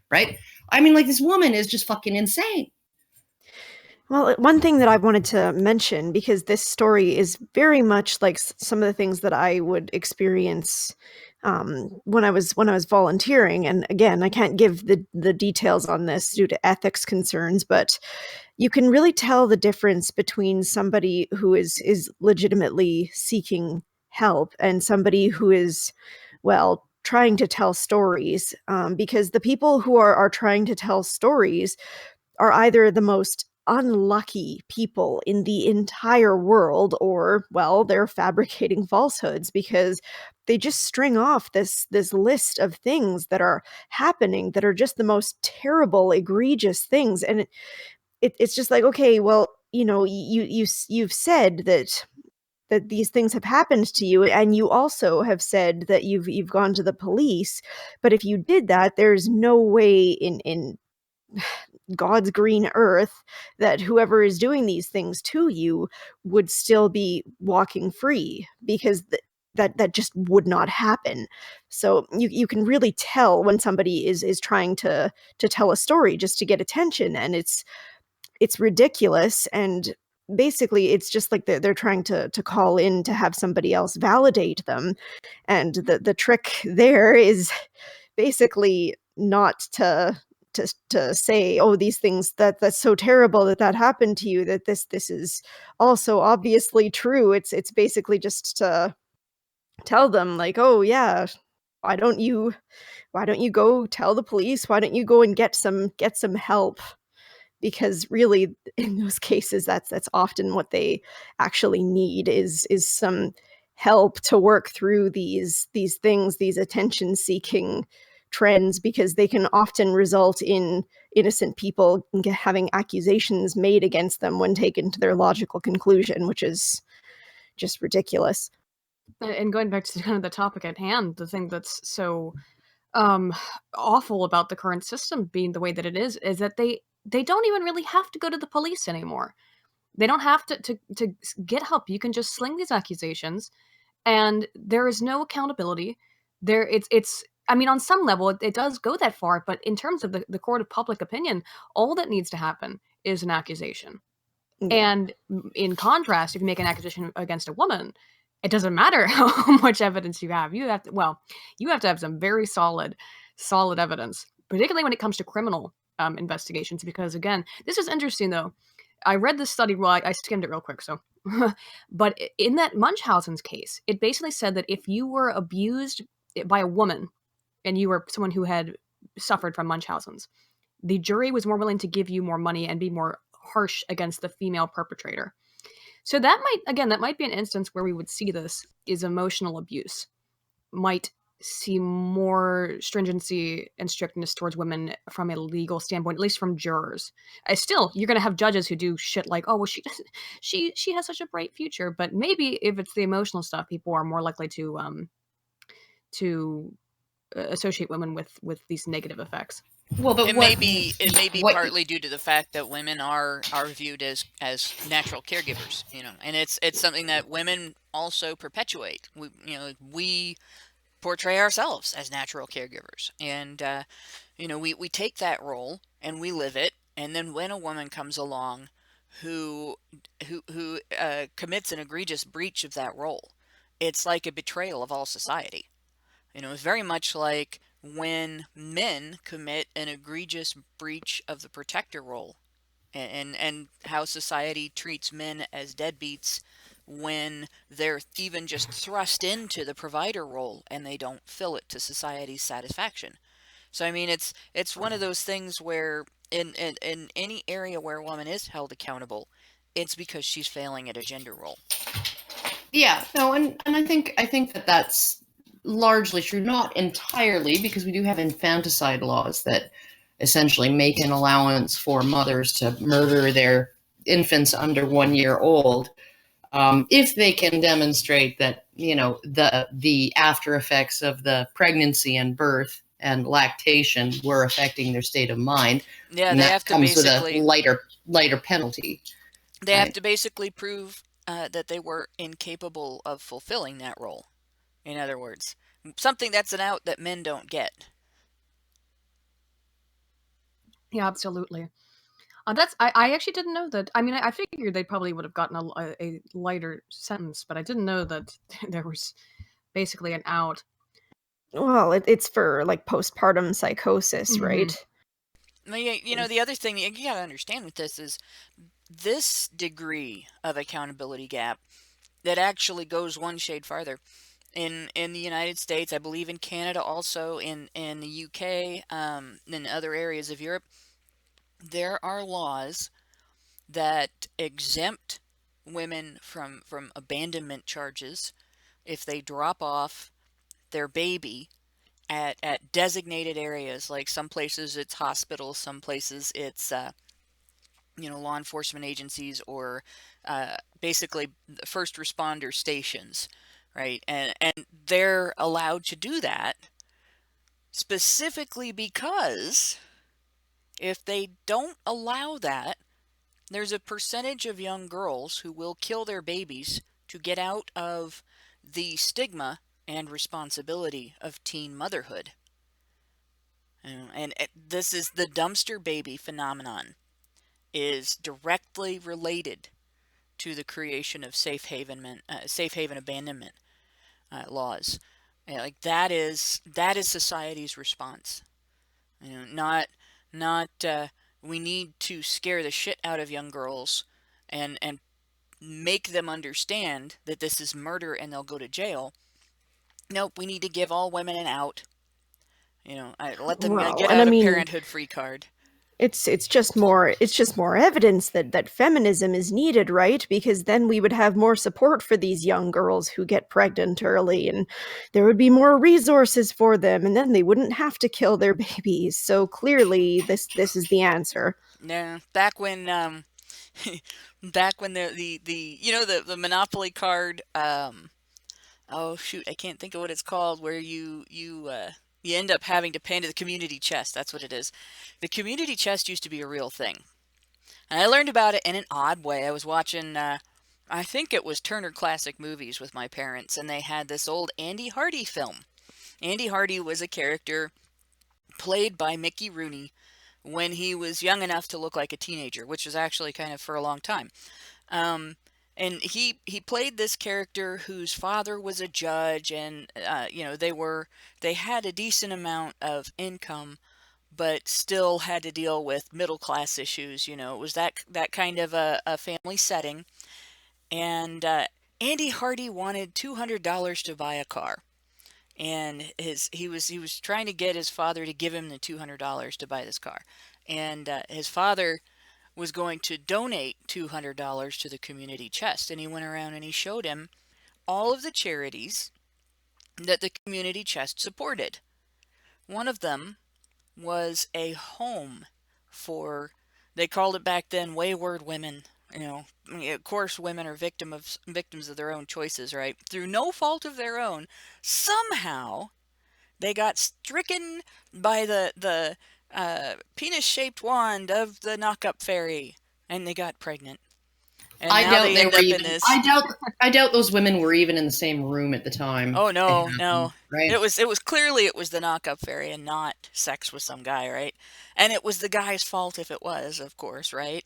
right? I mean, like, this woman is just fucking insane. Well, one thing that I wanted to mention, because this story is very much like some of the things that I would experience when I was volunteering. And again, I can't give the details on this due to ethics concerns, but you can really tell the difference between somebody who is legitimately seeking help and somebody who is, well, trying to tell stories. Because the people who are trying to tell stories are either the most unlucky people in the entire world, or, well, they're fabricating falsehoods because they just string off this list of things that are happening that are just the most terrible, egregious things. And it's just like, okay, well, you know, you've said that these things have happened to you, and you also have said that you've gone to the police. But if you did that, there's no way in God's green earth that whoever is doing these things to you would still be walking free, because that just would not happen. So you can really tell when somebody is trying to tell a story just to get attention, and it's ridiculous. And basically it's just like they're trying to call in to have somebody else validate them. And the trick there is basically not to say, oh, these things that's so terrible that happened to you, that this is also obviously true. It's basically just to tell them, like, oh yeah, why don't you go tell the police? Why don't you go and get some help? Because really, in those cases, that's often what they actually need is some help to work through these things, these attention-seeking trends, because they can often result in innocent people having accusations made against them when taken to their logical conclusion, which is just ridiculous. And going back to kind of the topic at hand, the thing that's so um, awful about the current system being the way that it is that they don't even really have to go to the police anymore. They don't have to get help. You can just sling these accusations, and there is no accountability. It's I mean, on some level, it does go that far, but in terms of the court of public opinion, all that needs to happen is an accusation. Yeah. And in contrast, if you make an accusation against a woman, it doesn't matter how much evidence you have. You have to, well, you have to have some very solid evidence, particularly when it comes to criminal investigations. Because again, this is interesting though. I read this study. Well, I skimmed it real quick. So, but in that Munchausen's case, it basically said that if you were abused by a woman and you were someone who had suffered from Munchausen's, the jury was more willing to give you more money and be more harsh against the female perpetrator. So that might be an instance where we would see this is emotional abuse. Might see more stringency and strictness towards women from a legal standpoint, at least from jurors. Still, you're going to have judges who do shit like, oh, well, she has such a bright future. But maybe if it's the emotional stuff, people are more likely to associate women with these negative effects. Well, but It what, may be what, partly due to the fact that women are viewed as natural caregivers, and it's something that women also perpetuate. We portray ourselves as natural caregivers, and we take that role and we live it. And then when a woman comes along who commits an egregious breach of that role, it's like a betrayal of all society. It's very much like when men commit an egregious breach of the protector role, and how society treats men as deadbeats when they're even just thrust into the provider role and they don't fill it to society's satisfaction. So I mean, it's one of those things where in any area where a woman is held accountable, it's because she's failing at a gender role. yeah, no, and I think that that's largely true, not entirely, because we do have infanticide laws that essentially make an allowance for mothers to murder their infants under 1 year old, if they can demonstrate that the after effects of the pregnancy and birth and lactation were affecting their state of mind. Yeah, And they that have to comes with a basically lighter penalty. they have Right. to basically prove that they were incapable of fulfilling that role. In other words, something that's an out that men don't get. Yeah, absolutely. I actually didn't know that. I mean, I figured they probably would have gotten a lighter sentence, but I didn't know that there was basically an out. Well, it's for like postpartum psychosis, Mhm. right? The other thing you got to understand with this is this degree of accountability gap that actually goes one shade farther. In the United States, I believe in Canada, also in the UK, in other areas of Europe, there are laws that exempt women from abandonment charges if they drop off their baby at designated areas. Like some places it's hospitals, some places it's law enforcement agencies, or basically first responder stations, right? And they're allowed to do that specifically because if they don't allow that, there's a percentage of young girls who will kill their babies to get out of the stigma and responsibility of teen motherhood. And this is the dumpster baby phenomenon, is directly related to the creation of safe haven abandonment laws. Like that is society's response. Not we need to scare the shit out of young girls and make them understand that this is murder and they'll go to jail. Nope, we need to give all women an out. Let them Well, get and I out a mean, parenthood free card. it's just more evidence that feminism is needed, right? Because then we would have more support for these young girls who get pregnant early, and there would be more resources for them, and then they wouldn't have to kill their babies. So clearly, this is the answer. Yeah, back when back when the Monopoly card, oh shoot, I can't think of what it's called, where you you end up having to pay into the community chest. That's what it is. The community chest used to be a real thing. And I learned about it in an odd way. I was watching, I think it was Turner Classic Movies with my parents, and they had this old Andy Hardy film. Andy Hardy was a character played by Mickey Rooney when he was young enough to look like a teenager, which was actually kind of for a long time. And he played this character whose father was a judge, and they had a decent amount of income, but still had to deal with middle class issues. It was that kind of a family setting. And Andy Hardy wanted $200 to buy a car, and he was trying to get his father to give him the $200 to buy this car, and his father was going to donate $200 to the community chest. And he went around and he showed him all of the charities that the community chest supported. One of them was a home for, they called it back then, wayward women. Of course, women are victims of their own choices, right? Through no fault of their own, somehow they got stricken by the penis-shaped wand of the knock-up fairy, and they got pregnant. And I now doubt they they end were up even. in this. I doubt those women were even in the same room at the time. Oh it no, happened, no. right? It was clearly it was the knock-up fairy and not sex with some guy, right? And it was the guy's fault if it was, of course, right?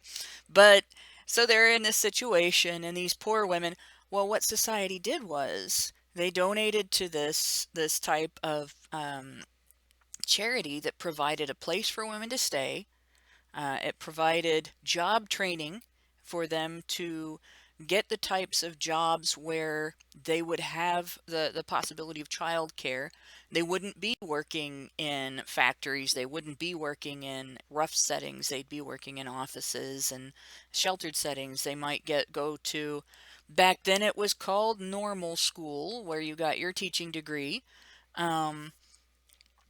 But so they're in this situation, and these poor women. Well, what society did was they donated to this type of charity that provided a place for women to stay. It provided job training for them to get the types of jobs where they would have the possibility of childcare. They wouldn't be working in factories. They wouldn't be working in rough settings. They'd be working in offices and sheltered settings. They might go to, back then it was called normal school, where you got your teaching degree.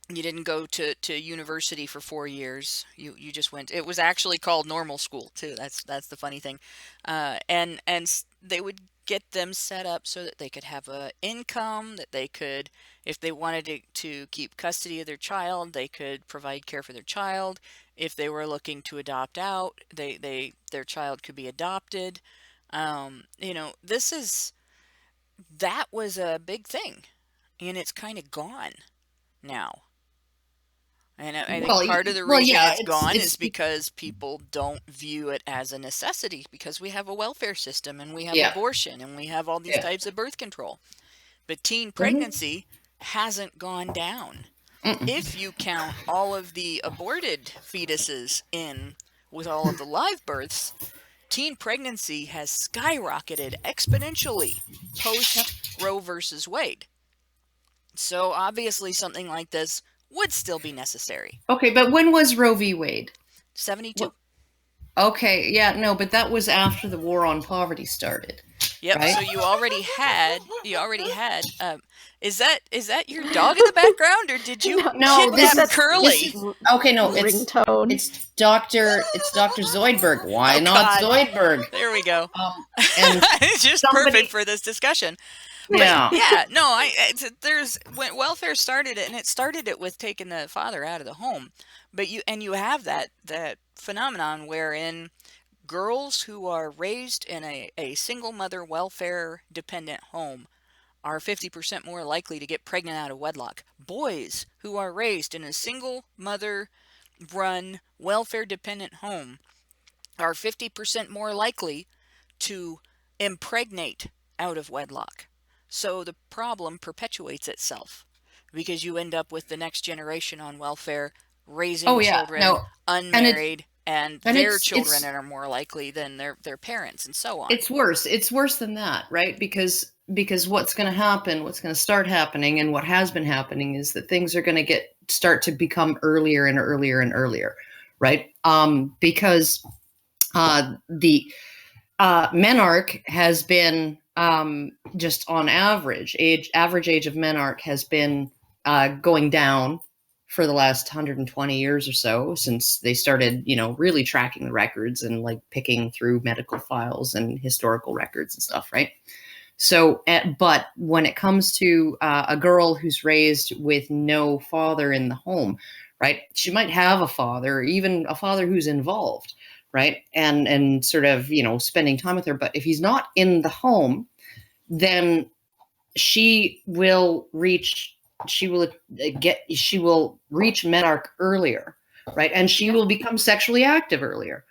You didn't go to university for 4 years. You just went. It was actually called normal school too. That's the funny thing. And they would get them set up so that they could have a income, that they could, if they wanted to keep custody of their child, they could provide care for their child. If they were looking to adopt out, their child could be adopted. That was a big thing, and it's kind of gone now. And I think part of the reason it's gone is because people don't view it as a necessity, because we have a welfare system, and we have abortion, and we have all these types of birth control. But teen pregnancy hasn't gone down. If you count all of the aborted fetuses in with all of the live births, teen pregnancy has skyrocketed exponentially post Roe versus Wade. So obviously something like this would still be necessary. Okay, but when was Roe v. Wade? 72. Okay, yeah, no, but that was after the war on poverty started. Yep. Right? So you already had. Is that your dog in the background, or did you kidnap Curly? Okay, no, ringtone. It's Dr. Zoidberg. Why not Zoidberg? There we go. And it's just perfect for this discussion. Yeah. When welfare started it, and it started it with taking the father out of the home, but you have that phenomenon wherein girls who are raised in a single mother welfare dependent home are 50% more likely to get pregnant out of wedlock. Boys who are raised in a single mother run welfare dependent home are 50% more likely to impregnate out of wedlock. So the problem perpetuates itself, because you end up with the next generation on welfare raising children unmarried, and their children are more likely than their parents, and so on. It's worse. It's worse than that, right? Because what's going to start happening, and what has been happening, is that things are going to start to become earlier and earlier and earlier, right? Because the menarche has been just on average age of menarche has been going down for the last 120 years or so, since they started, really tracking the records and like picking through medical files and historical records and stuff, right? So, but when it comes to a girl who's raised with no father in the home, right? She might have a father, even a father who's involved, right? And sort of, spending time with her. But if he's not in the home, then she will reach menarche earlier, right? And she will become sexually active earlier.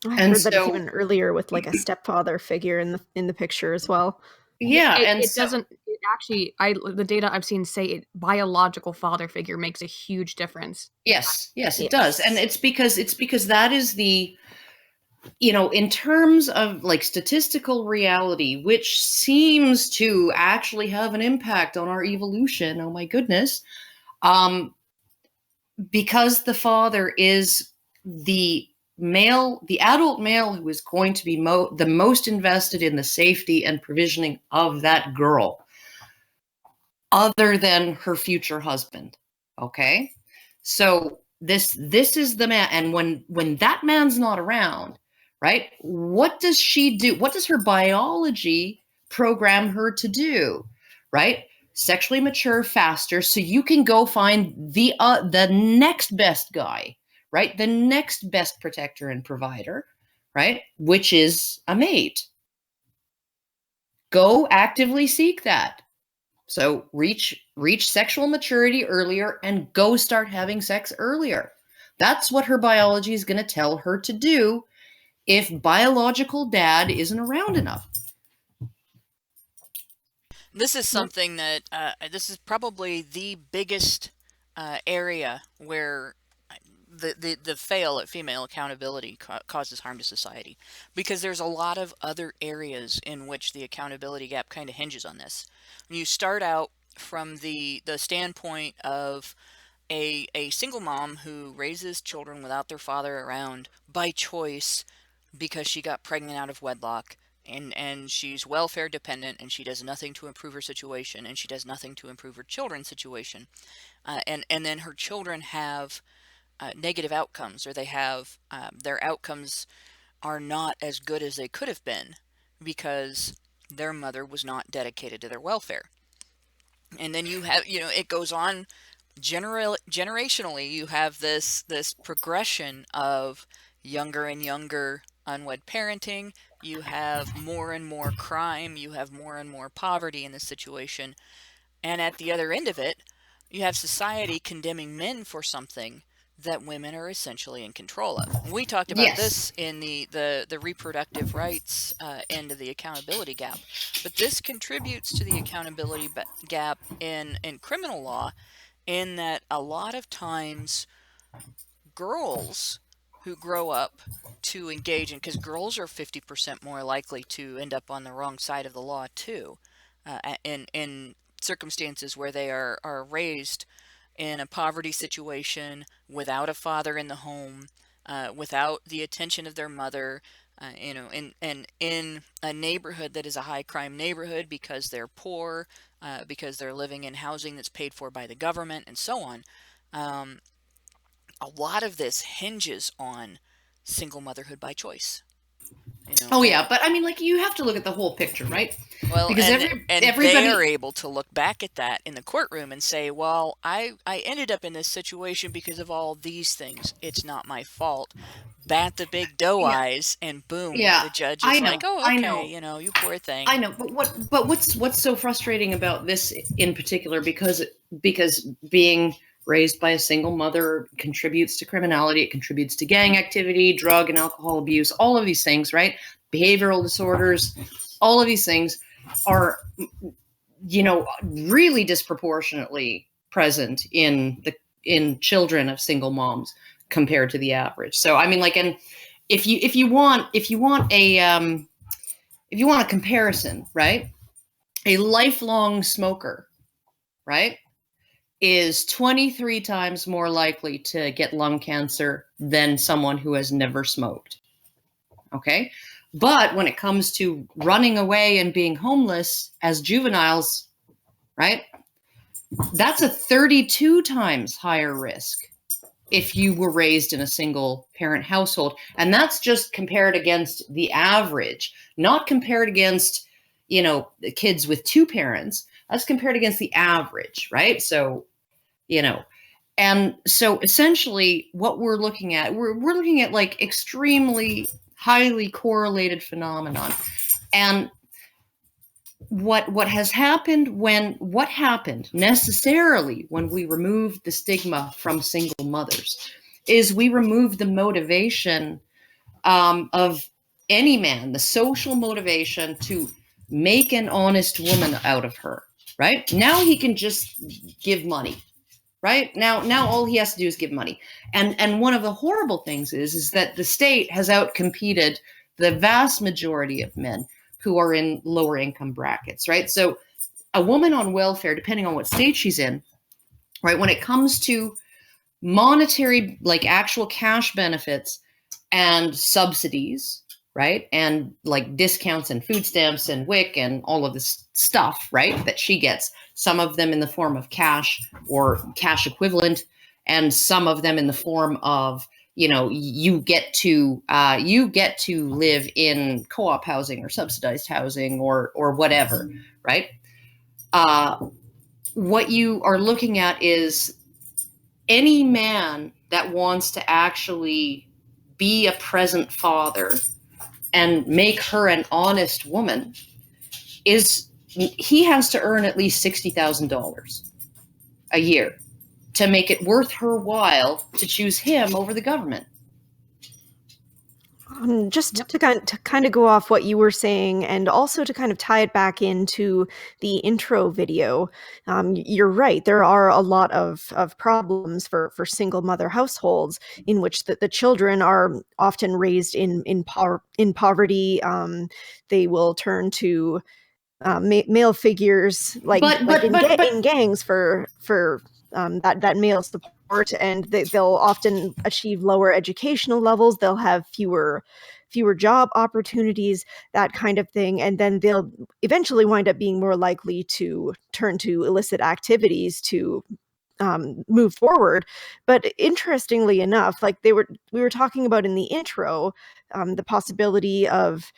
I heard that it's even earlier with like a stepfather figure in the picture as well. Yeah, the data I've seen say biological father figure makes a huge difference. Yes, it does. And it's because that is the, in terms of like statistical reality, which seems to actually have an impact on our evolution. Oh my goodness. Because the father is the adult male who is going to be the most invested in the safety and provisioning of that girl, other than her future husband. Okay. So this is the man. And when that man's not around, right? What does she do? What does her biology program her to do? Right? Sexually mature faster, so you can go find the next best guy, right? The next best protector and provider, right? Which is a mate. Go actively seek that. So reach sexual maturity earlier and go start having sex earlier. That's what her biology is going to tell her to do if biological dad isn't around enough. This is something that this is probably the biggest area where the fail at female accountability causes harm to society, because there's a lot of other areas in which the accountability gap kind of hinges on this. When you start out from the standpoint of a single mom who raises children without their father around by choice because she got pregnant out of wedlock, and she's welfare dependent, and she does nothing to improve her situation, and she does nothing to improve her children's situation, and then her children have negative outcomes, or they have their outcomes are not as good as they could have been because their mother was not dedicated to their welfare. And then you have, it goes on generationally. You have this progression of younger and younger unwed parenting. You have more and more crime. You have more and more poverty in this situation. And at the other end of it, you have society condemning men for something that women are essentially in control of. We talked about this in the reproductive rights end of the accountability gap. But this contributes to the accountability gap in criminal law, in that a lot of times girls who grow up to engage in, because girls are 50% more likely to end up on the wrong side of the law too, in circumstances where they are raised in a poverty situation, without a father in the home, without the attention of their mother, and in a neighborhood that is a high crime neighborhood because they're poor, because they're living in housing that's paid for by the government, and so on. A lot of this hinges on single motherhood by choice. But I mean, like, you have to look at the whole picture, right? Well, because everybody, they are able to look back at that in the courtroom and say, well, I ended up in this situation because of all these things. It's not my fault. Bat the big doe eyes, and boom, the judge is like, oh, okay, you poor thing. I know, but what's so frustrating about this in particular, because being raised by a single mother contributes to criminality, it contributes to gang activity, drug and alcohol abuse, all of these things, right? Behavioral disorders, all of these things are, really disproportionately present in children of single moms compared to the average. So, I mean, like, and if you want a comparison, right? A lifelong smoker, right, is 23 times more likely to get lung cancer than someone who has never smoked. Okay? But when it comes to running away and being homeless as juveniles, right, that's a 32 times higher risk if you were raised in a single parent household. And that's just compared against the average, not compared against, kids with two parents, that's compared against the average, right? So, and so essentially what we're looking at, we're looking at like extremely highly correlated phenomenon. And what happened necessarily when we removed the stigma from single mothers is we removed the motivation of any man, the social motivation to make an honest woman out of her, right? Now he can just give money, right? Now all he has to do is give money. And one of the horrible things is that the state has outcompeted the vast majority of men who are in lower income brackets, right? So a woman on welfare, depending on what state she's in, right, when it comes to monetary, like actual cash benefits and subsidies, right, and like discounts and food stamps and WIC and all of this stuff, right, that she gets, some of them in the form of cash or cash equivalent, and some of them in the form of, you get to live in co-op housing or subsidized housing or whatever, right? What you are looking at is any man that wants to actually be a present father and make her an honest woman he has to earn at least $60,000 a year to make it worth her while to choose him over the government. Just to kind of go off what you were saying, and also to kind of tie it back into the intro video, you're right. There are a lot of problems for single mother households in which the children are often raised in poverty. They will turn to male figures in gangs for that male support, and they'll often achieve lower educational levels. They'll have fewer job opportunities, that kind of thing, and then they'll eventually wind up being more likely to turn to illicit activities to move forward. But interestingly enough, like we were talking about in the intro, the possibility of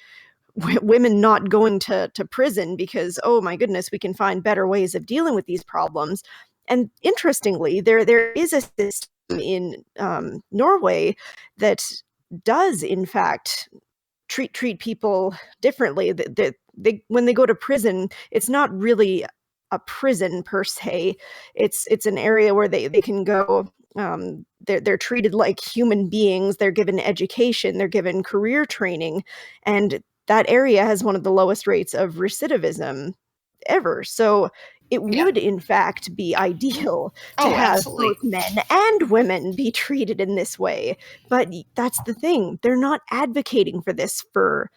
women not going to prison because, oh my goodness, we can find better ways of dealing with these problems. And interestingly, there is a system in Norway that does, in fact, treat people differently. They when they go to prison, it's not really a prison per se. It's an area where they can go. They're treated like human beings. They're given education. They're given career training, and that area has one of the lowest rates of recidivism ever. So it would, in fact, be ideal to have both men and women be treated in this way. But that's the thing. They're not advocating for this for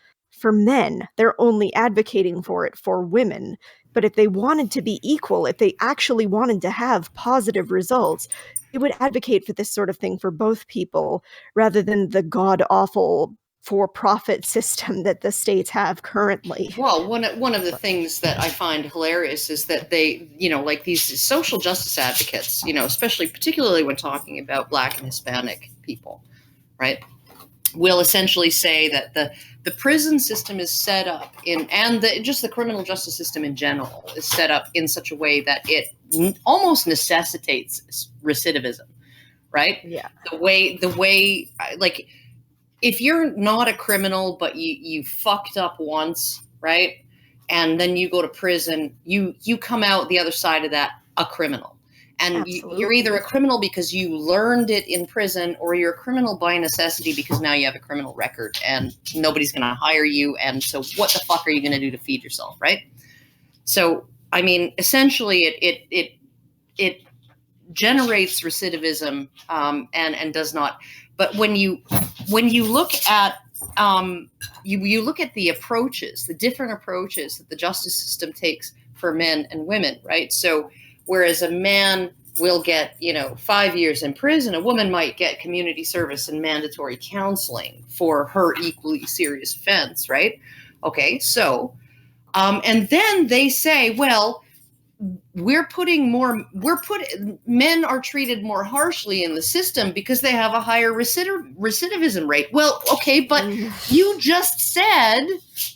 men. They're only advocating for it for women. But if they wanted to be equal, if they actually wanted to have positive results, they would advocate for this sort of thing for both people rather than the god-awful for-profit system that the states have currently. Well, one of the things that I find hilarious is that they, like these social justice advocates, especially particularly when talking about Black and Hispanic people, right, will essentially say that the prison system is set up just the criminal justice system in general is set up in such a way that it almost necessitates recidivism, right? Yeah. The way, like, if you're not a criminal, but you fucked up once, right? And then you go to prison, you come out the other side of that a criminal. And you're either a criminal because you learned it in prison, or you're a criminal by necessity because now you have a criminal record and nobody's going to hire you. And so what the fuck are you going to do to feed yourself, right? So, I mean, essentially it generates recidivism and does not. But when you look at you look at the approaches, the different approaches that the justice system takes for men and women, right? So whereas a man will get 5 years in prison, a woman might get community service and mandatory counseling for her equally serious offense, right? Okay, so and then they say, well, men are treated more harshly in the system because they have a higher recidivism rate. Well, okay, but you just said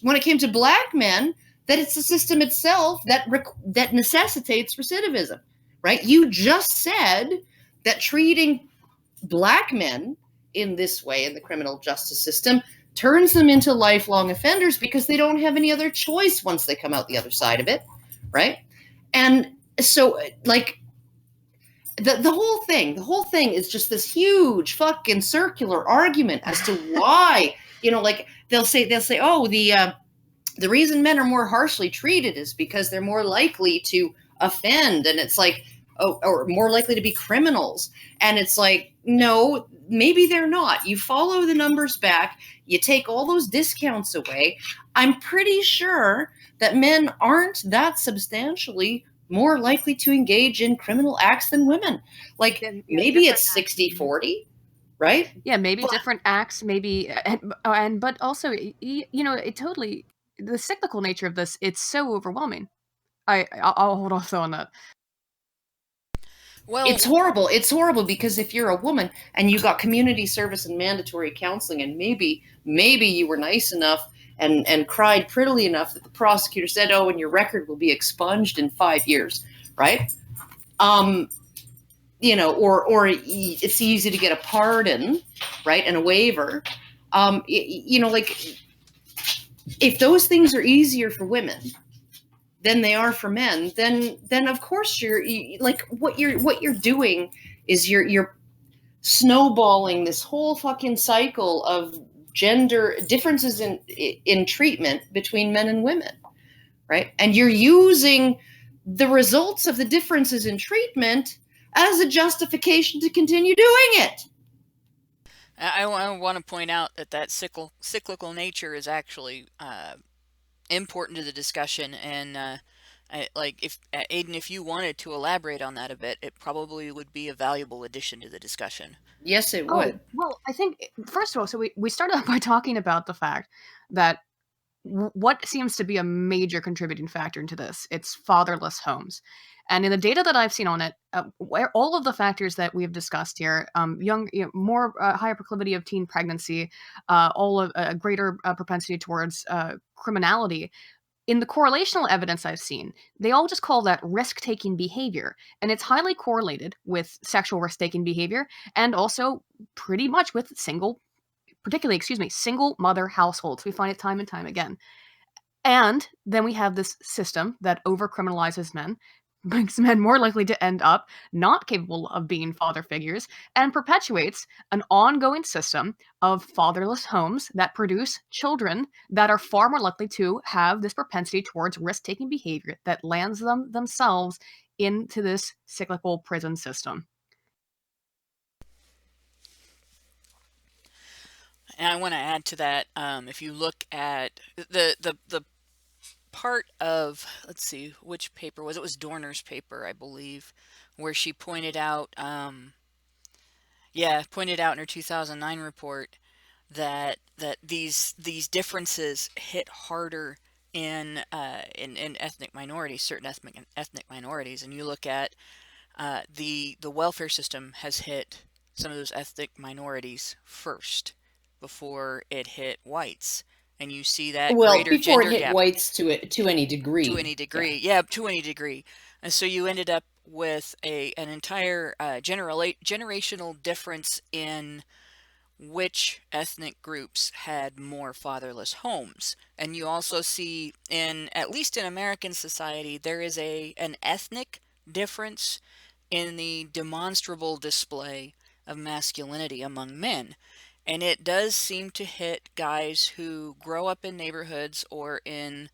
when it came to Black men that it's the system itself that necessitates recidivism, right? You just said that treating Black men in this way in the criminal justice system turns them into lifelong offenders because they don't have any other choice once they come out the other side of it, right? And so, like, the whole thing is just this huge fucking circular argument as to why, like they'll say, oh, the reason men are more harshly treated is because they're more likely to offend, and it's like, oh, or more likely to be criminals. And it's like, no, maybe they're not. You follow the numbers back, you take all those discounts away. I'm pretty sure that men aren't that substantially more likely to engage in criminal acts than women. Like, maybe it's 60-40, right? Yeah, maybe different acts, maybe, but also, it totally, the cyclical nature of this, it's so overwhelming. I'll hold off though on that. Well, it's horrible because if you're a woman and you got community service and mandatory counseling, and maybe you were nice enough and cried prettily enough that the prosecutor said, oh, and your record will be expunged in 5 years, right? Or it's easy to get a pardon, right, and a waiver. Like, if those things are easier for women than they are for men, then of course what you're doing is you're snowballing this whole fucking cycle of gender differences in treatment between men and women, right? And you're using the results of the differences in treatment as a justification to continue doing it. I want to point out that cyclical nature is actually important to the discussion, and if Aiden, if you wanted to elaborate on that a bit, it probably would be a valuable addition to the discussion. Yes, it would. Well, I think, first of all, so we started out by talking about the fact that what seems to be a major contributing factor into this, it's fatherless homes. And in the data that I've seen on it, where all of the factors that we have discussed here, more higher proclivity of teen pregnancy, all of a greater propensity towards criminality, in the correlational evidence I've seen, they all just call that risk-taking behavior. And it's highly correlated with sexual risk-taking behavior, and also pretty much with single mother households. We find it time and time again. And then we have this system that over-criminalizes men, makes men more likely to end up not capable of being father figures, and perpetuates an ongoing system of fatherless homes that produce children that are far more likely to have this propensity towards risk-taking behavior that lands them themselves into this cyclical prison system. And I want to add to that, if you look at the part of, let's see, which paper was it? It was Dorner's paper, I believe, where she pointed out, pointed out in her 2009 report that these differences hit harder in ethnic minorities, certain ethnic minorities, and you look at the welfare system has hit some of those ethnic minorities first before it hit whites. And you see that greater before gender it hit gap. whites to any degree. To any degree, yeah, to any degree. And so you ended up with an entire generational difference in which ethnic groups had more fatherless homes. And you also see, at least in American society, there is an ethnic difference in the demonstrable display of masculinity among men. And it does seem to hit guys who grow up in neighborhoods or in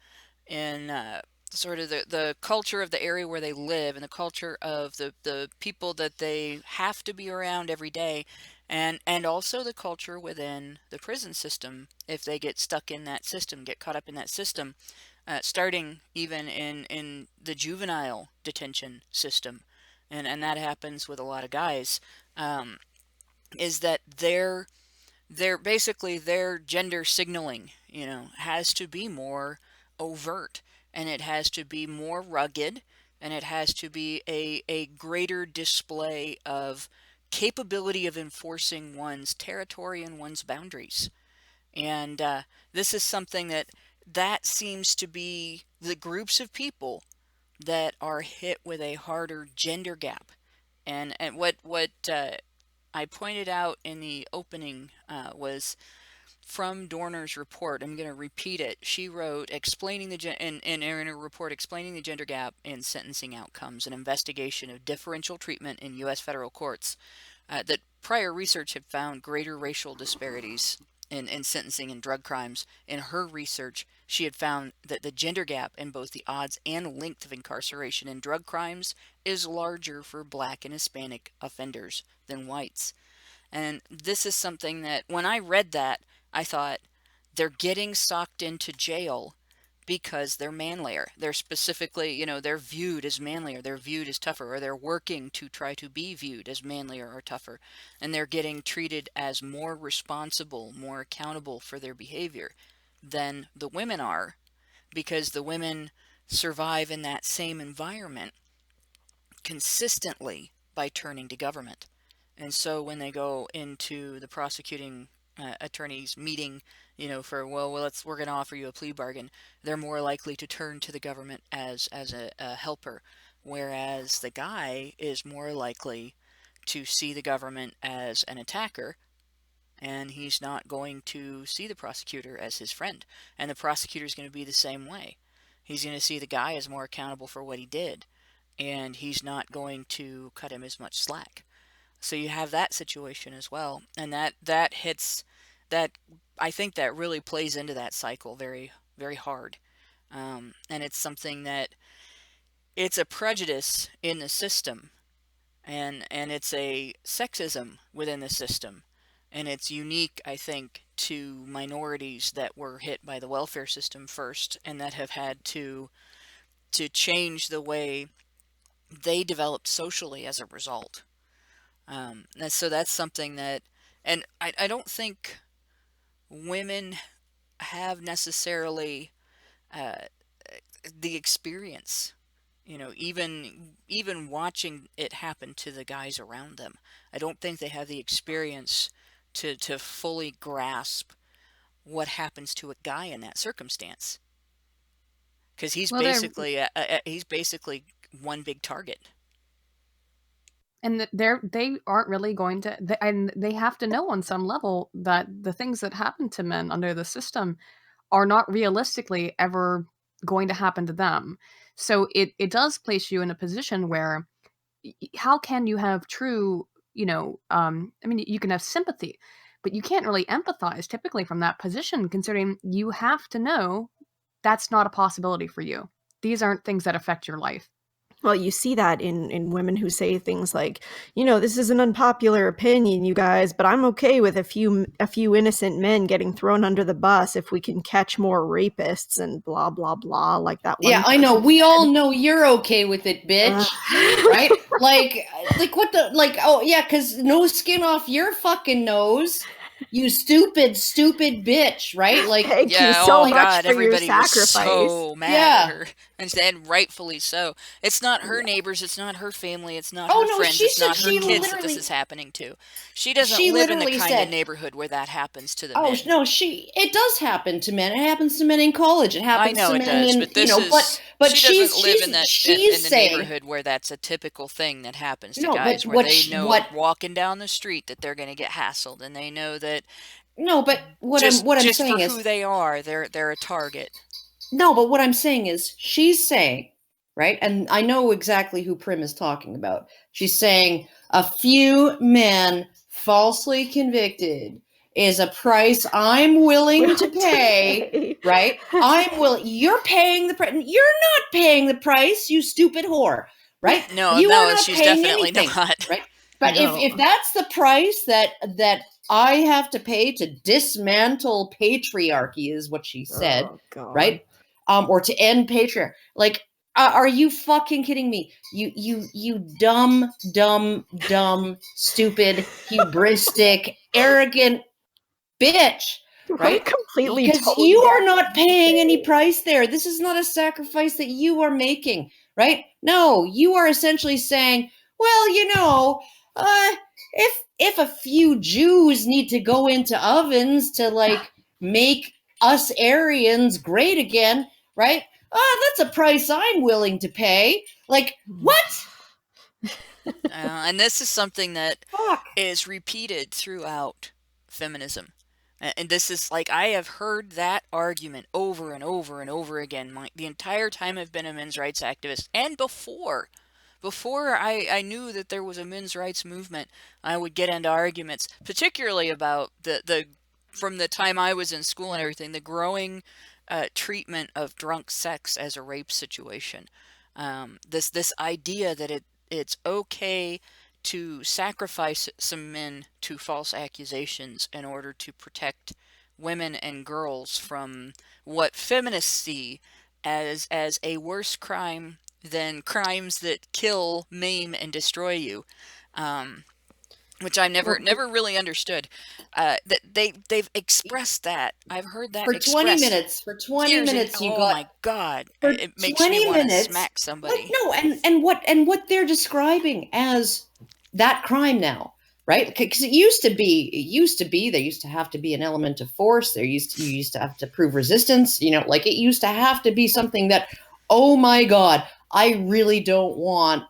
sort of the culture of the area where they live, and the culture of the people that they have to be around every day, and also the culture within the prison system if they get stuck in that system, get caught up in that system, starting even in the juvenile detention system, and that happens with a lot of guys, is that they're basically their gender signaling, has to be more overt, and it has to be more rugged, and it has to be a greater display of capability of enforcing one's territory and one's boundaries. And this is something that that seems to be the groups of people that are hit with a harder gender gap. And what I pointed out in the opening was from Dorner's report. I'm going to repeat it. She wrote, explaining in her report, explaining the gender gap in sentencing outcomes, an investigation of differential treatment in U.S. federal courts, that prior research had found greater racial disparities in sentencing and drug crimes. In her research, she had found that the gender gap in both the odds and length of incarceration in drug crimes is larger for Black and Hispanic offenders than whites. And this is something that when I read that, I thought they're getting socked into jail because they're manlier. They're specifically, they're viewed as manlier, they're viewed as tougher, or they're working to try to be viewed as manlier or tougher. And they're getting treated as more responsible, more accountable for their behavior than the women are, because the women survive in that same environment consistently by turning to government. And so when they go into the prosecuting attorney's meeting, for, we're going to offer you a plea bargain, they're more likely to turn to the government as a helper, whereas the guy is more likely to see the government as an attacker, and he's not going to see the prosecutor as his friend. And the prosecutor is going to be the same way. He's going to see the guy as more accountable for what he did, and he's not going to cut him as much slack. So you have that situation as well, and that hits that. I think that really plays into that cycle very, very hard, and it's something that it's a prejudice in the system, and it's a sexism within the system, and it's unique, I think, to minorities that were hit by the welfare system first, and that have had to change the way they developed socially as a result. So that's something that, and I don't think women have necessarily the experience, even watching it happen to the guys around them. I don't think they have the experience to fully grasp what happens to a guy in that circumstance, because he's basically one big target. And they aren't really going to, and they have to know on some level that the things that happen to men under the system are not realistically ever going to happen to them. So it does place you in a position where how can you have true, you can have sympathy, but you can't really empathize typically from that position, considering you have to know that's not a possibility for you. These aren't things that affect your life. Well, you see that in women who say things like, this is an unpopular opinion, you guys, but I'm okay with a few innocent men getting thrown under the bus if we can catch more rapists and blah, blah, blah, like that one. Yeah, I know. We all know you're okay with it, bitch. Right? Like what the, oh yeah, because no skin off your fucking nose. You stupid bitch, right? Like, thank you so much for your sacrifice. Was so mad at her, and rightfully so. It's not her neighbors, it's not her family, it's not her friends, it's not her kids that this is happening to. She doesn't live in the kind of neighborhood where that happens to the men. No, it does happen to men. It happens to men in college. It happens to men does, in, but this is, but she doesn't live in the neighborhood where that's a typical thing that happens to guys, where they know walking down the street that they're going to get hassled, and they know that. No, but what I'm saying is, for who they are, they're a target. No, but what I'm saying is, she's saying, right, and I know exactly who Prim is talking about. She's saying a few men falsely convicted is a price I'm willing to pay, right? I'm willing. You're paying the price. You're not paying the price, you stupid whore, right? No, she's definitely not. Right? But if that's the price that I have to pay to dismantle patriarchy, is what she said, right? Or to end patriarchy. Like, are you fucking kidding me? You dumb, stupid, hubristic, arrogant bitch, right? Completely, because you are not paying any price there. This is not a sacrifice that you are making, right? No, you are essentially saying, well, if a few Jews need to go into ovens to like make us Aryans great again, right? That's a price I'm willing to pay. Like, what? And this is something that Fuck. is repeated throughout feminism. And this is like, I have heard that argument over and over and over again the entire time I've been a men's rights activist. And before I knew that there was a men's rights movement, I would get into arguments, particularly about the from the time I was in school and everything, the growing treatment of drunk sex as a rape situation. This idea that it's okay to sacrifice some men to false accusations in order to protect women and girls from what feminists see as a worse crime than crimes that kill, maim, and destroy you. Which I never really understood. That they've expressed that. I've heard that for 20 expressed minutes. For 20 years minutes, ago. you Oh got. my God! For It makes 20 me want to minutes, smack somebody. No, and what they're describing as that crime now, right? Because it used to be there used to have to be an element of force. You used to have to prove resistance. Like it used to have to be something that, oh my God, I really don't want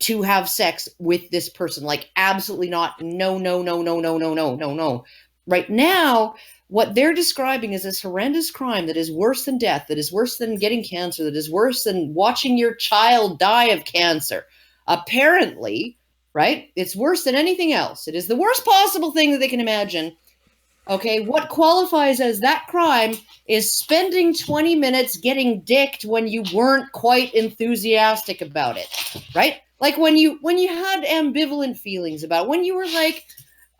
to have sex with this person. Like, absolutely not. No, no, no, no, no, no, no, no, no. Right now, what they're describing is this horrendous crime that is worse than death, that is worse than getting cancer, that is worse than watching your child die of cancer. Apparently, right? It's worse than anything else. It is the worst possible thing that they can imagine. Okay, what qualifies as that crime is spending 20 minutes getting dicked when you weren't quite enthusiastic about it, right? Like when you had ambivalent feelings about it, when you were like,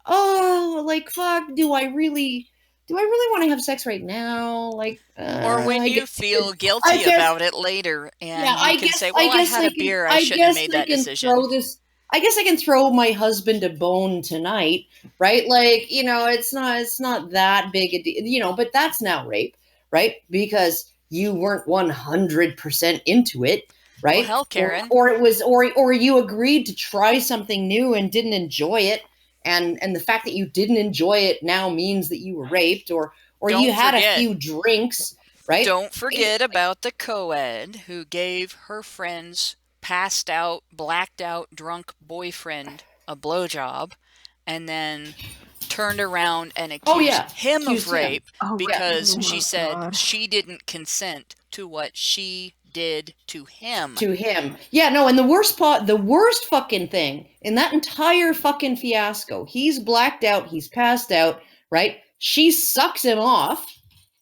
oh, like, fuck, do I really want to have sex right now? Like, or when you feel guilty about it later, and you can say, well, I had a beer, I shouldn't have made that decision. I guess I can throw my husband a bone tonight, right? Like, it's not that big a deal, but that's now rape, right? Because you weren't 100% into it, right? Well, hell, Karen. Or it was, or you agreed to try something new and didn't enjoy it, and the fact that you didn't enjoy it now means that you were raped, or you had a few drinks, right? Don't forget about the co-ed who gave her friend's passed out, blacked out, drunk boyfriend a blowjob, and then turned around and accused him of rape because she said she didn't consent to what she did to him. Yeah, no, and the worst fucking thing in that entire fucking fiasco, he's blacked out, he's passed out, right? She sucks him off,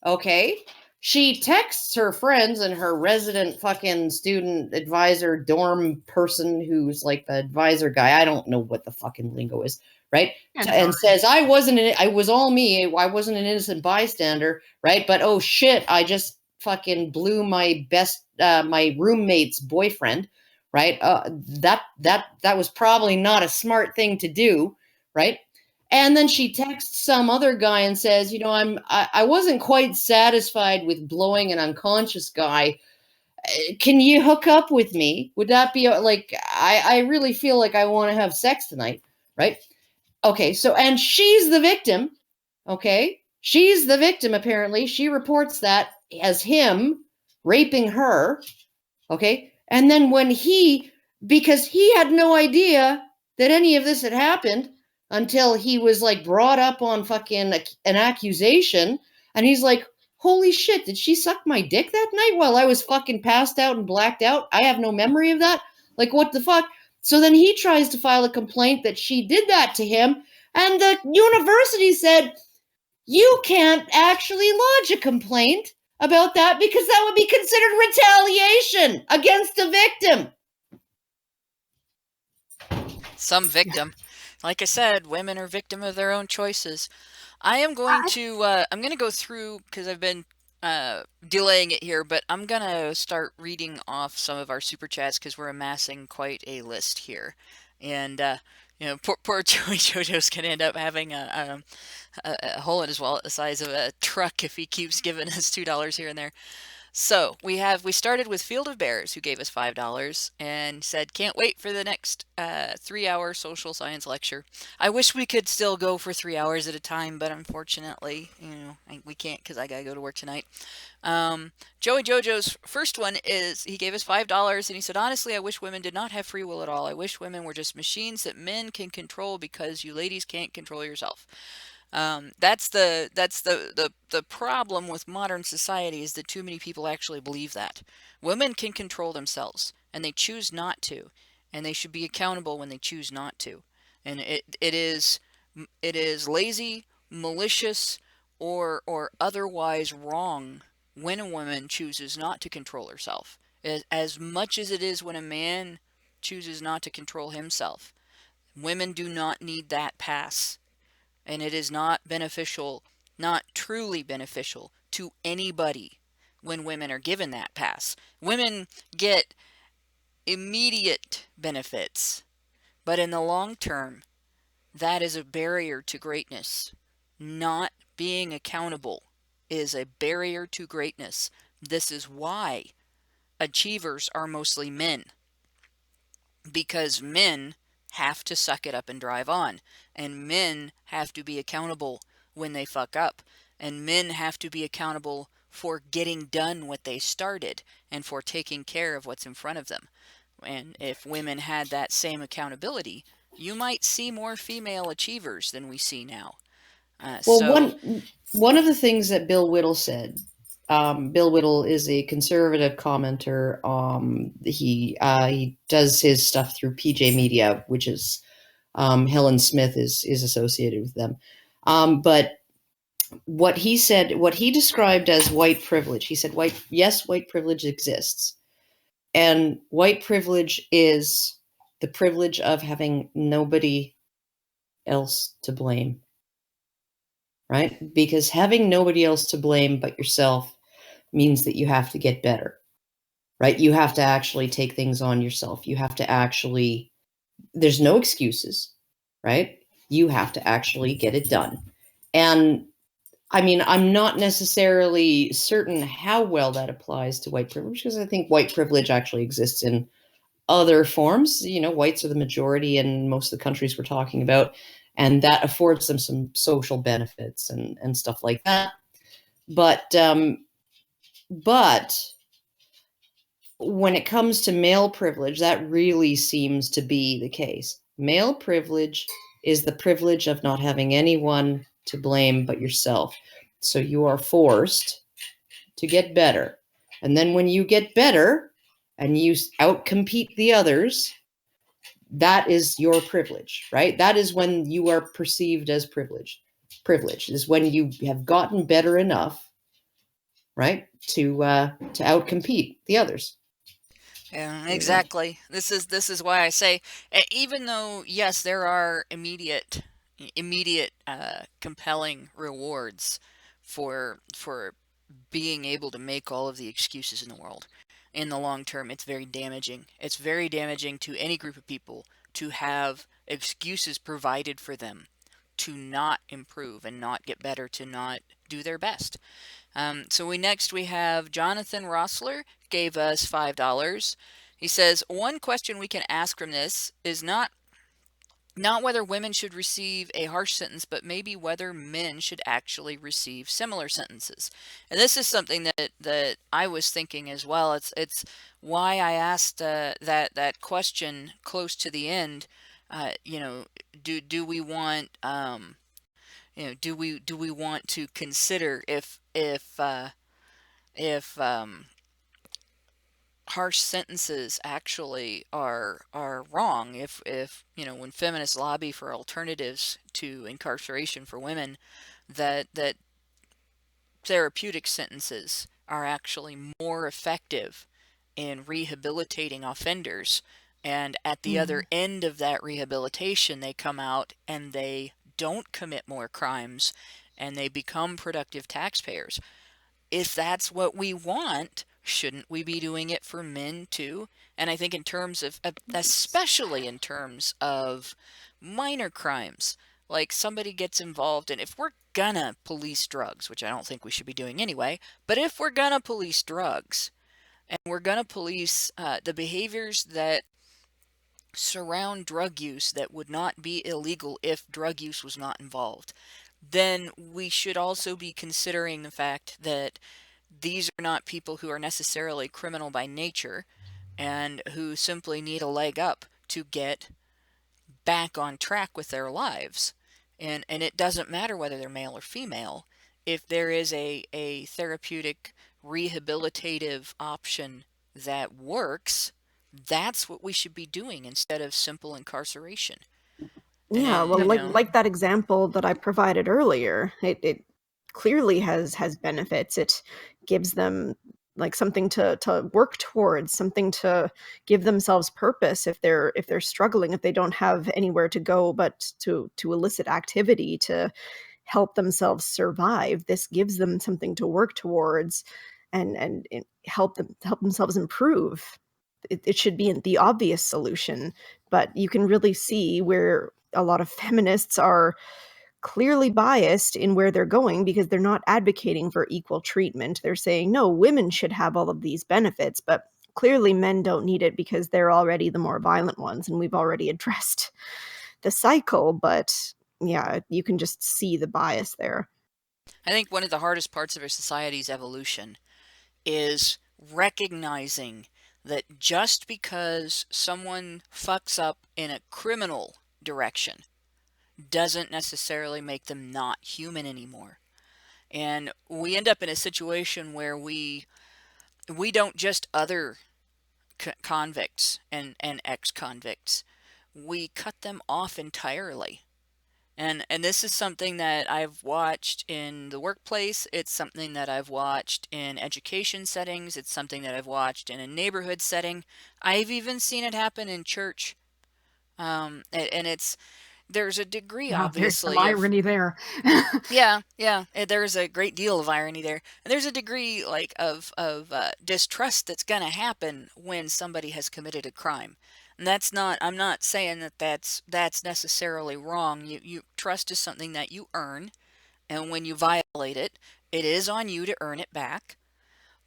okay? She texts her friends and her resident fucking student advisor dorm person who's like the advisor guy. I don't know what the fucking lingo is, right? And says, I was all me. I wasn't an innocent bystander, right? But oh shit, I just fucking blew my my roommate's boyfriend, right? That was probably not a smart thing to do, right? And then she texts some other guy and says, I wasn't quite satisfied with blowing an unconscious guy. Can you hook up with me? Would that be like, I really feel like I want to have sex tonight, right? Okay, so, and she's the victim, okay? She's the victim, apparently. She reports that as him raping her, okay? And then because he had no idea that any of this had happened until he was like brought up on fucking an accusation, and he's like, holy shit, did she suck my dick that night while I was fucking passed out and blacked out? I have no memory of that. Like, what the fuck? So then he tries to file a complaint that she did that to him, and the university said, you can't actually lodge a complaint about that because that would be considered retaliation against the victim. Some victim. Like I said, women are victim of their own choices. I am going to I'm going to go through, because I've been delaying it here, but I'm going to start reading off some of our super chats because we're amassing quite a list here. And poor Jojo's going to end up having a hole in his wallet the size of a truck if he keeps giving us $2 here and there. So we started with Field of Bears, who gave us $5 and said, can't wait for the next 3-hour social science lecture. I wish we could still go for 3 hours at a time, but unfortunately, we can't because I gotta go to work tonight. Joey Jojo's first one is, he gave us $5 and he said, honestly, I wish women did not have free will at all. I wish women were just machines that men can control because you ladies can't control yourself. That's the problem with modern society, is that too many people actually believe that women can control themselves and they choose not to, and they should be accountable when they choose not to. And it is lazy, malicious, or otherwise wrong when a woman chooses not to control herself, as much as it is when a man chooses not to control himself. Women do not need that pass. And it is not beneficial, not truly beneficial to anybody when women are given that pass. Women get immediate benefits, but in the long term, that is a barrier to greatness. Not being accountable is a barrier to greatness. This is why achievers are mostly men, because men have to suck it up and drive on, and men have to be accountable when they fuck up, and men have to be accountable for getting done what they started and for taking care of what's in front of them. And if women had that same accountability, you might see more female achievers than we see now. Well, one of the things that Bill Whittle said, Bill Whittle is a conservative commenter. He does his stuff through PJ Media, which is Helen Smith is associated with them. But what he said, what he described as white privilege, he said, white privilege exists. And white privilege is the privilege of having nobody else to blame. Right? Because having nobody else to blame but yourself means that you have to get better, right? You have to actually take things on yourself. You have to actually, there's no excuses, right? You have to actually get it done. And I mean, I'm not necessarily certain how well that applies to white privilege, because I think white privilege actually exists in other forms. Whites are the majority in most of the countries we're talking about, and that affords them some social benefits and stuff like that. But when it comes to male privilege, that really seems to be the case. Male privilege is the privilege of not having anyone to blame but yourself. So you are forced to get better. And then when you get better and you outcompete the others, that is your privilege, right? That is when you are perceived as privileged. Privilege is when you have gotten better enough, right, to outcompete the others. Yeah, exactly. This is why I say, even though yes, there are immediate compelling rewards for being able to make all of the excuses in the world, in the long term, it's very damaging. It's very damaging to any group of people to have excuses provided for them to not improve and not get better, to not do their best. So we have Jonathan Rossler, gave us $5. He says, one question we can ask from this is not whether women should receive a harsh sentence, but maybe whether men should actually receive similar sentences. And this is something that I was thinking as well. It's why I asked that question close to the end. Do we want do we want to consider if harsh sentences actually are wrong, if when feminists lobby for alternatives to incarceration for women, that therapeutic sentences are actually more effective in rehabilitating offenders, and at the other end of that rehabilitation they come out and they don't commit more crimes and they become productive taxpayers. If that's what we want, shouldn't we be doing it for men too? And I think in terms of, especially in terms of minor crimes, like somebody gets involved, and if we're gonna police drugs, which I don't think we should be doing anyway, but if we're gonna police drugs and we're gonna police the behaviors that surround drug use that would not be illegal if drug use was not involved, then we should also be considering the fact that these are not people who are necessarily criminal by nature and who simply need a leg up to get back on track with their lives. And it doesn't matter whether they're male or female. If there is a therapeutic rehabilitative option that works, that's what we should be doing instead of simple incarceration. Yeah, And, well, you know, like that example that I provided earlier, it clearly has benefits. It gives them like something to work towards, something to give themselves purpose if they're struggling, if they don't have anywhere to go but to illicit activity to help themselves survive. This gives them something to work towards and help themselves improve. It should be the obvious solution, but you can really see where a lot of feminists are clearly biased in where they're going because they're not advocating for equal treatment. They're saying, no, women should have all of these benefits, but clearly men don't need it because they're already the more violent ones. And we've already addressed the cycle, but yeah, you can just see the bias there. I think one of the hardest parts of our society's evolution is recognizing that just because someone fucks up in a criminal direction doesn't necessarily make them not human anymore. And we end up in a situation where we don't just other convicts and ex-convicts. We cut them off entirely. And this is something that I've watched in the workplace. It's something that I've watched in education settings. It's something that I've watched in a neighborhood setting. I've even seen it happen in church. And there's a degree, Wow, there's some obviously, of irony there. yeah, there's a great deal of irony there, and there's a degree like of distrust that's gonna happen when somebody has committed a crime. And that's not, I'm not saying that that's necessarily wrong. You trust is something that you earn, and when you violate it, it is on you to earn it back.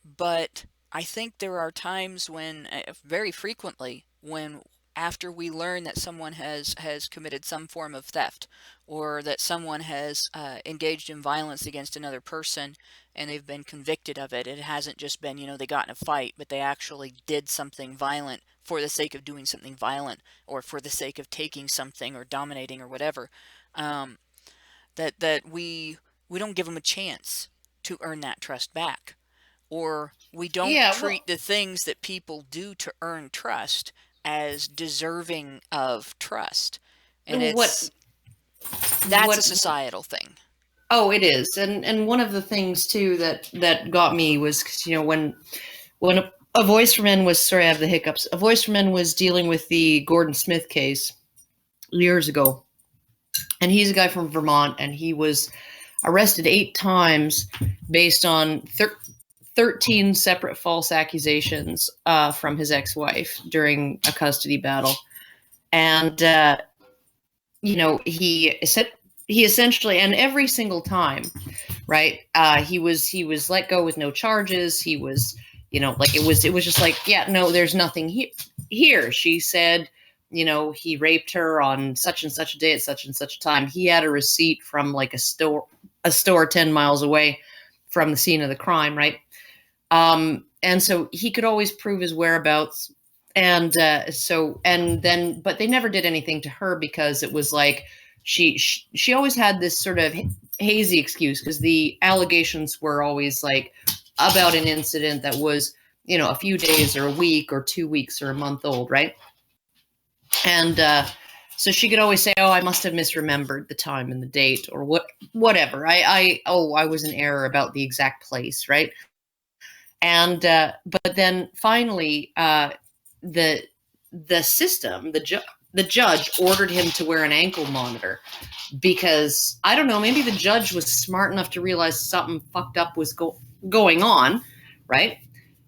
But I think there are times when, very frequently, when after we learn that someone has committed some form of theft, or that someone has engaged in violence against another person and they've been convicted of it, it hasn't just been, they got in a fight, but they actually did something violent for the sake of doing something violent, or for the sake of taking something or dominating or whatever, that we don't give them a chance to earn that trust back. Or we don't Yeah, treat the things that people do to earn trust as deserving of trust. And what that's a what societal thing. Oh, it is. And one of the things too that got me was 'cause, when a voice for men was, sorry, I have the hiccups. A voice for men was dealing with the Gordon Smith case years ago. And he's a guy from Vermont, and he was arrested 8 times based on 13 separate false accusations from his ex-wife during a custody battle. And he essentially, and every single time, right, he was let go with no charges. He was, like, it was just like, yeah, no, there's nothing here. She said, he raped her on such and such a day at such and such a time. He had a receipt from like a store 10 miles away from the scene of the crime, right? And so he could always prove his whereabouts. And but they never did anything to her because it was like she always had this sort of hazy excuse, because the allegations were always like about an incident that was, a few days or a week or 2 weeks or a month old, right? And so she could always say, "Oh, I must have misremembered the time and the date, or whatever. I was in error about the exact place, right?" And but then finally, the system, the judge ordered him to wear an ankle monitor, because I don't know, maybe the judge was smart enough to realize something fucked up was going on, right?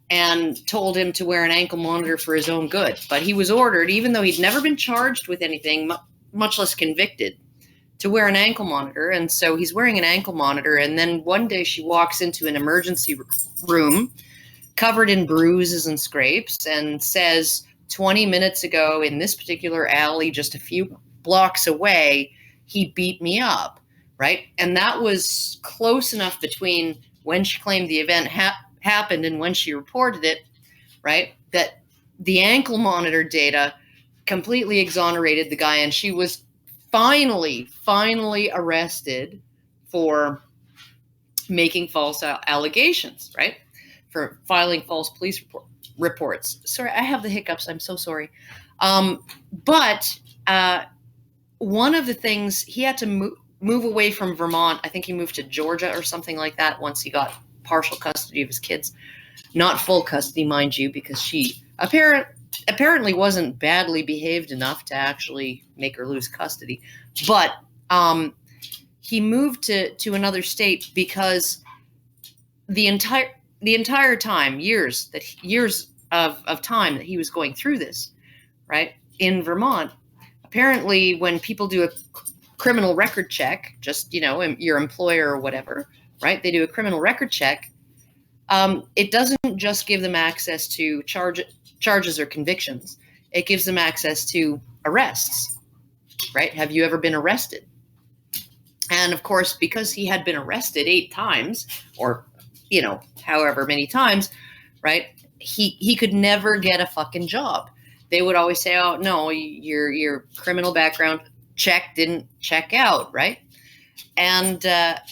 And told him to wear an ankle monitor for his own good. But he was ordered, even though he'd never been charged with anything, much less convicted, to wear an ankle monitor. And so he's wearing an ankle monitor. And then one day she walks into an emergency room covered in bruises and scrapes and says, 20 minutes ago in this particular alley, just a few blocks away, he beat me up, right? And that was close enough between when she claimed the event happened and when she reported it, right? That the ankle monitor data completely exonerated the guy, and she was finally arrested for making false allegations, right? For filing false police reports. Sorry, I have the hiccups. I'm so sorry. But one of the things, he had to move away from Vermont. I think he moved to Georgia or something like that once he got partial custody of his kids. Not full custody, mind you, because she apparently wasn't badly behaved enough to actually make her lose custody. But he moved to another state because the entire time, years of time that he was going through this, right, in Vermont, apparently when people do a criminal record check, just, your employer or whatever, right, they do a criminal record check, it doesn't just give them access to charges or convictions. It gives them access to arrests, right? Have you ever been arrested? And of course, because he had been arrested 8 times, or, however many times, right, he could never get a fucking job. They would always say, oh, no, your criminal background check didn't check out, right? And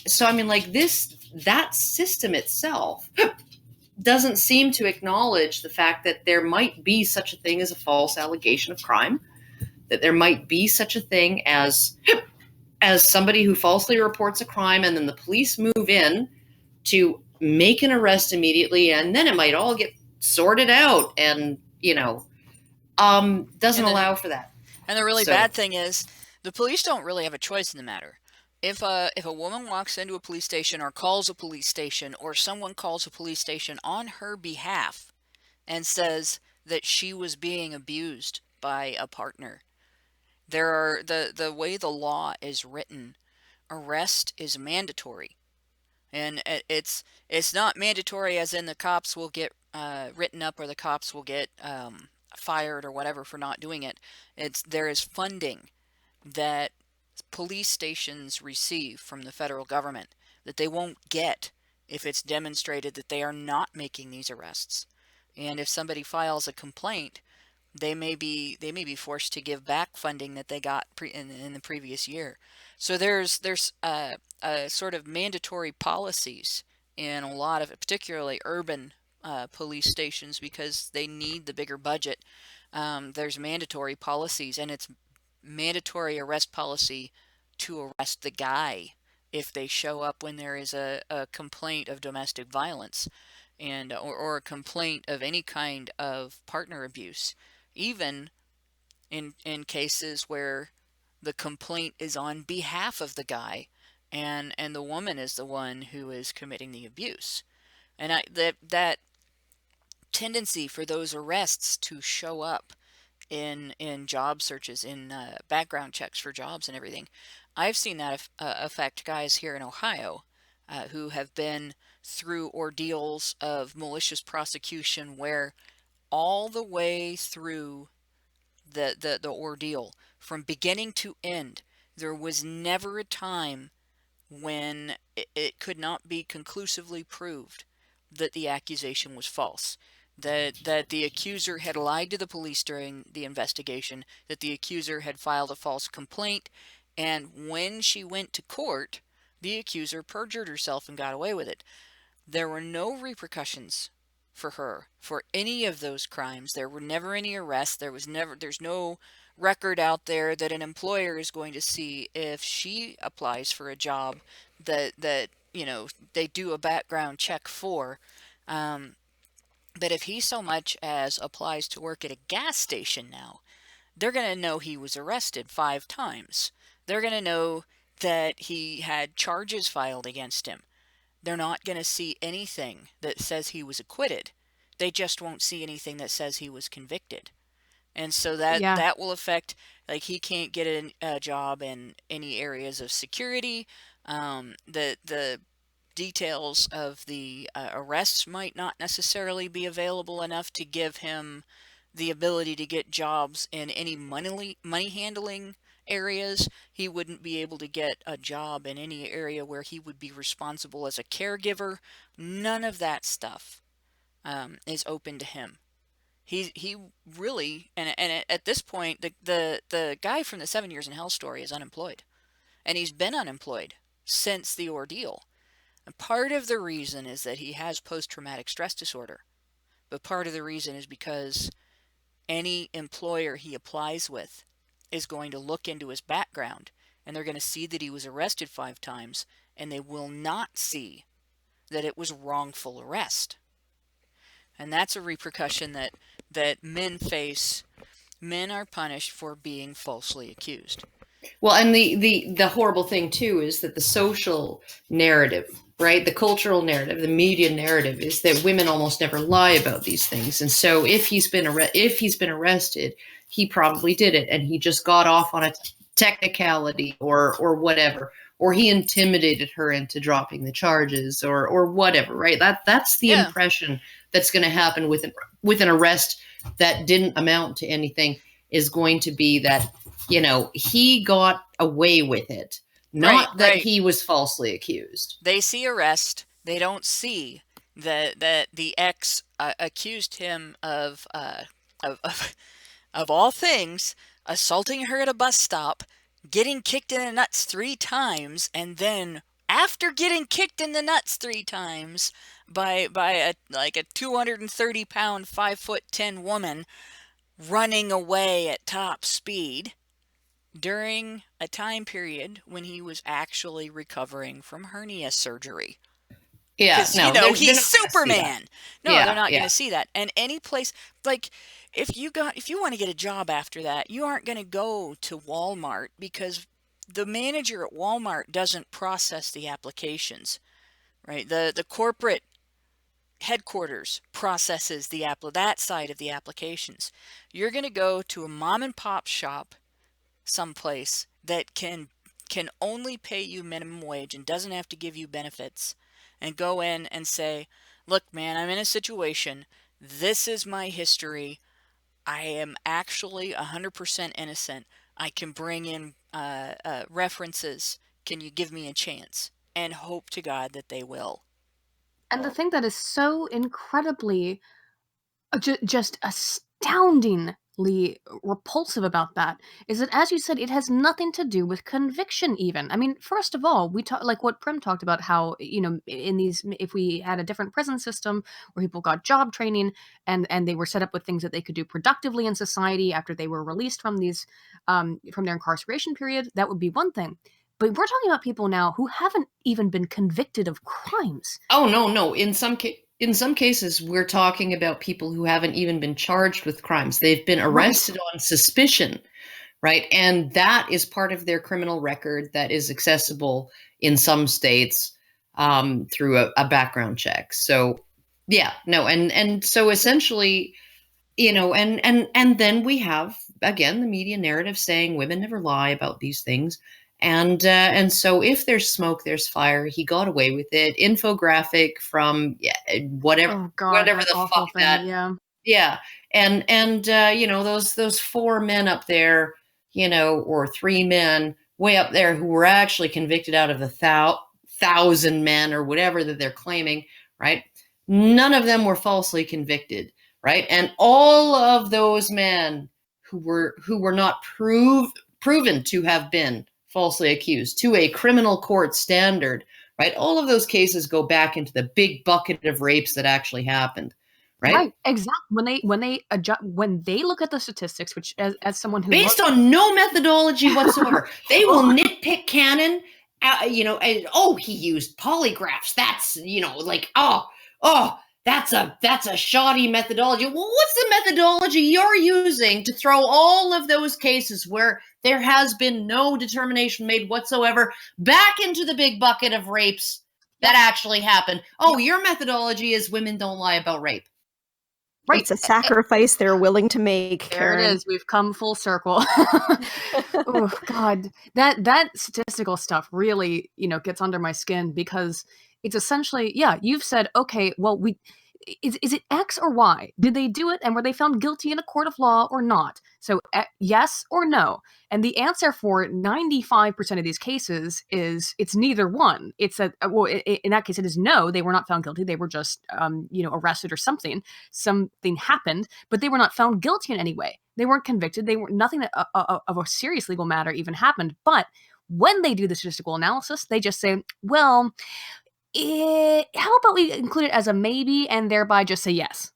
so, I mean, like that system itself doesn't seem to acknowledge the fact that there might be such a thing as a false allegation of crime, that there might be such a thing as somebody who falsely reports a crime and then the police move in to make an arrest immediately, and then it might all get sorted out, and, doesn't allow for that. And the really bad thing is the police don't really have a choice in the matter. If a woman walks into a police station or calls a police station, or someone calls a police station on her behalf and says that she was being abused by a partner, the way the law is written, arrest is mandatory. And it's not mandatory as in the cops will get written up or the cops will get fired or whatever for not doing it. There is funding that police stations receive from the federal government that they won't get if it's demonstrated that they are not making these arrests. And if somebody files a complaint, they may be forced to give back funding that they got in the previous year. So there's sort of mandatory policies in a lot of, particularly urban police stations, because they need the bigger budget. There's mandatory policies, and it's mandatory arrest policy to arrest the guy if they show up when there is a complaint of domestic violence, and or a complaint of any kind of partner abuse, even in cases where the complaint is on behalf of the guy and the woman is the one who is committing the abuse. And that tendency for those arrests to show up in job searches, in background checks for jobs and everything, I've seen that affect guys here in Ohio who have been through ordeals of malicious prosecution, where all the way through the ordeal, from beginning to end, there was never a time when it could not be conclusively proved that the accusation was false, that the accuser had lied to the police during the investigation, that the accuser had filed a false complaint, and when she went to court, the accuser perjured herself and got away with it. There were no repercussions for her for any of those crimes. There were never any arrests. There's no record out there that an employer is going to see if she applies for a job that they do a background check for. But if he so much as applies to work at a gas station now, they're going to know he was arrested 5 times. They're going to know that he had charges filed against him. They're not going to see anything that says he was acquitted. They just won't see anything that says he was convicted. And so that Yeah. that will affect, like, he can't get a job in any areas of security. The details of the arrests might not necessarily be available enough to give him the ability to get jobs in any money handling areas. He wouldn't be able to get a job in any area where he would be responsible as a caregiver. None of that stuff is open to him. He really, and at this point, the guy from the 7 Years in Hell story is unemployed, and he's been unemployed since the ordeal. And part of the reason is that he has post-traumatic stress disorder, but part of the reason is because any employer he applies with is going to look into his background, and they're going to see that he was arrested 5 times, and they will not see that it was wrongful arrest. And that's a repercussion that men face. Men are punished for being falsely accused. Well, and the horrible thing too is that the social narrative, right? The cultural narrative, the media narrative is that women almost never lie about these things. And so if he's been arrested, he probably did it, and he just got off on a technicality or whatever, or he intimidated her into dropping the charges or whatever, right? That's the impression that's going to happen with an arrest that didn't amount to anything, is going to be that, he got away with it, not that he was falsely accused. They see arrest. They don't see that the ex accused him of all things, assaulting her at a bus stop, getting kicked in the nuts 3 times, and then after getting kicked in the nuts 3 times by a 230-pound, 5'10" woman running away at top speed during a time period when he was actually recovering from hernia surgery. Yeah, no, he's Superman. No, Yeah, they're not going to see that. And any place, like, if you want to get a job after that, you aren't going to go to Walmart, because the manager at Walmart doesn't process the applications, right? The corporate headquarters processes that side of the applications. You're going to go to a mom and pop shop someplace that can only pay you minimum wage and doesn't have to give you benefits, and go in and say, look, man, I'm in a situation. This is my history. I am actually 100% innocent. I can bring in references. Can you give me a chance? And hope to God that they will. And the thing that is so incredibly, just astoundingly repulsive about that is that, as you said, it has nothing to do with conviction even. I mean, first of all, we talk, like what Prim talked about, how, in these, if we had a different prison system where people got job training and they were set up with things that they could do productively in society after they were released from these, from their incarceration period, that would be one thing. But we're talking about people now who haven't even been convicted of crimes. Oh, no. In some cases, we're talking about people who haven't even been charged with crimes. They've been arrested on suspicion, right? And that is part of their criminal record that is accessible in some states through a background check. So, yeah, no. And so essentially, and then we have, again, the media narrative saying women never lie about these things. And so if there's smoke, there's fire. He got away with it. Infographic from whatever the fuck thing, that. Yeah. And those 4 men up there, or 3 men way up there who were actually convicted out of the 1,000 men or whatever that they're claiming, right? None of them were falsely convicted, right? And all of those men who were not proven to have been falsely accused to a criminal court standard, right? All of those cases go back into the big bucket of rapes that actually happened, right? Right, exactly. When they look at the statistics, which as someone who based on no methodology whatsoever, they will nitpick Cannon. He used polygraphs. That's that's a shoddy methodology. Well, what's the methodology you're using to throw all of those cases where there has been no determination made whatsoever back into the big bucket of rapes that actually happened? Oh, your methodology is women don't lie about rape. Right. It's a sacrifice they're willing to make, There Karen. it is. We've come full circle. Oh God, that statistical stuff really, gets under my skin because it's essentially, yeah, you've said, okay, well, is it X or Y? Did they do it and were they found guilty in a court of law or not? So yes or no. And the answer for 95% of these cases is it's neither one. It's in that case, it is no, they were not found guilty. They were just, arrested or something. Something happened, but they were not found guilty in any way. They weren't convicted. They were nothing of a serious legal matter even happened. But when they do the statistical analysis, they just say, well, how about we include it as a maybe and thereby just say yes?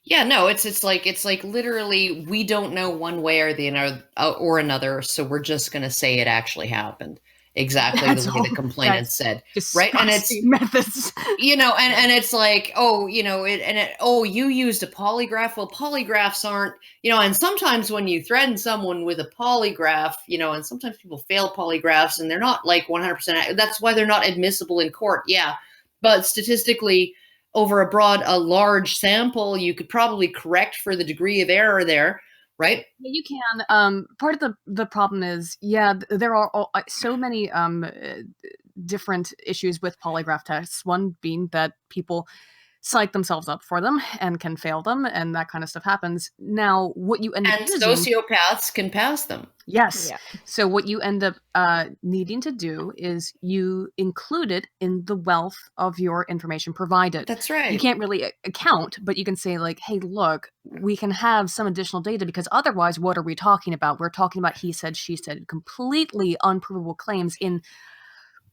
Yeah, no, it's like literally we don't know one way or the another, so we're just going to say it actually happened exactly That's the way the complainant said, right? And it's methods, and it's like, oh, you used a polygraph. Well, polygraphs aren't, and sometimes when you threaten someone with a polygraph, and sometimes people fail polygraphs and they're not like 100%. That's why they're not admissible in court. Yeah, but statistically, over a large sample, you could probably correct for the degree of error there, right? Yeah, you can. Part of the problem is, there are so many different issues with polygraph tests. One being that people psych themselves up for them and can fail them, and that kind of stuff happens. Now, what you end up using, sociopaths can pass them. Yes. Yeah. So what you end up needing to do is you include it in the wealth of your information provided. That's right. You can't really account, but you can say like, hey, look, we can have some additional data because otherwise, what are we talking about? We're talking about he said, she said, completely unprovable claims in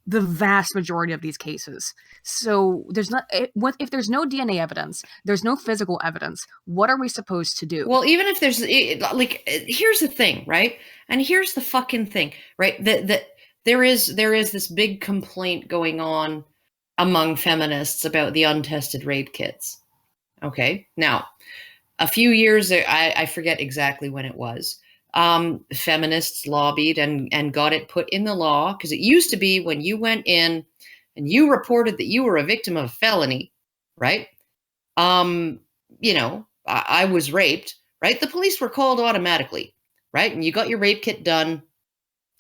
the vast majority of these cases. So there's not, if there's no DNA evidence, there's no physical evidence, what are we supposed to do? Well, even if there's here's the thing, right? And here's the fucking thing, right? That there is this big complaint going on among feminists about the untested rape kits. Okay. Now, a few years, I forget exactly when it was, feminists lobbied and got it put in the law, because it used to be when you went in and you reported that you were a victim of a felony, right? I was raped, right? The police were called automatically, right? And you got your rape kit done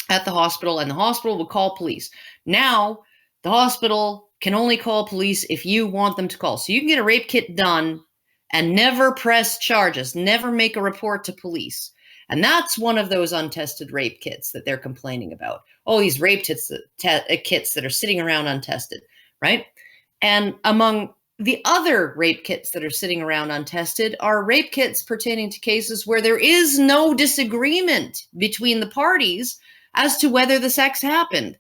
at the hospital, and the hospital would call police. Now, the hospital can only call police if you want them to call. So you can get a rape kit done and never press charges, never make a report to police. And that's one of those untested rape kits that they're complaining about. Oh, these rape kits that are sitting around untested, right? And among the other rape kits that are sitting around untested are rape kits pertaining to cases where there is no disagreement between the parties as to whether the sex happened.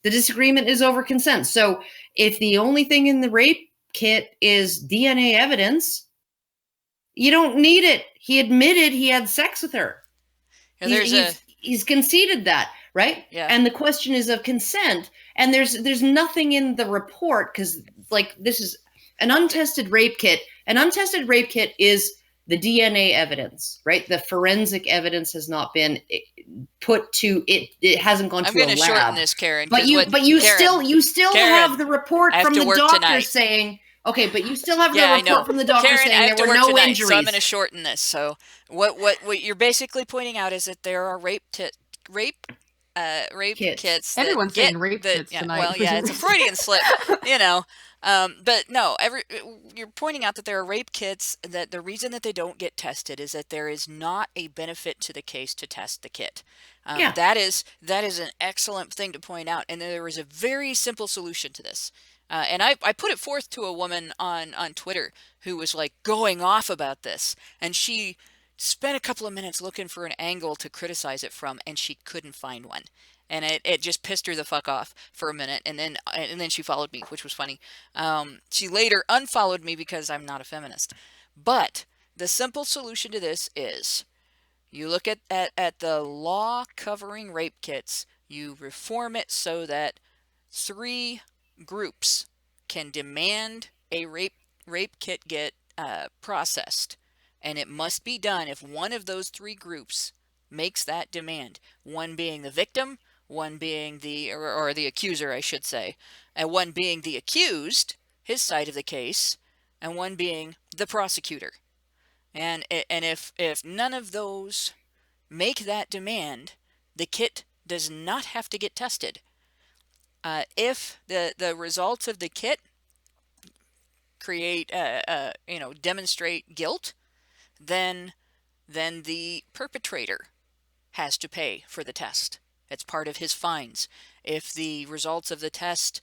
The disagreement is over consent. So if the only thing in the rape kit is DNA evidence, you don't need it. He admitted he had sex with her. He's conceded that, right? Yeah. And the question is of consent. And there's nothing in the report, because this is an untested rape kit. An untested rape kit is the DNA evidence, right? The forensic evidence has not been put to it. It hasn't gone to a lab. I'm going to shorten this, Karen. But you Karen, still have the report from the doctor tonight. saying. Okay, but you still have the report from the doctor Karen, saying there were no tonight, injuries. So I'm going to shorten this. So what you're basically pointing out is that there are rape kits. Everyone's saying rape kits tonight. Well, yeah, it's a Freudian slip, But no, you're pointing out that there are rape kits that the reason that they don't get tested is that there is not a benefit to the case to test the kit. That is an excellent thing to point out, and there is a very simple solution to this. And I put it forth to a woman on Twitter who was like going off about this, and she spent a couple of minutes looking for an angle to criticize it from, and she couldn't find one. And it just pissed her the fuck off for a minute, and then she followed me, which was funny. She later unfollowed me because I'm not a feminist. But the simple solution to this is you look at the law covering rape kits, you reform it so that 3 groups can demand a rape kit get processed, and it must be done if one of those 3 groups makes that demand. One being the victim, one being the accuser, I should say, and one being the accused, his side of the case, and one being the prosecutor. And if none of those make that demand, the kit does not have to get tested. If the results of the kit create demonstrate guilt, then the perpetrator has to pay for the test. It's part of his fines. If the results of the test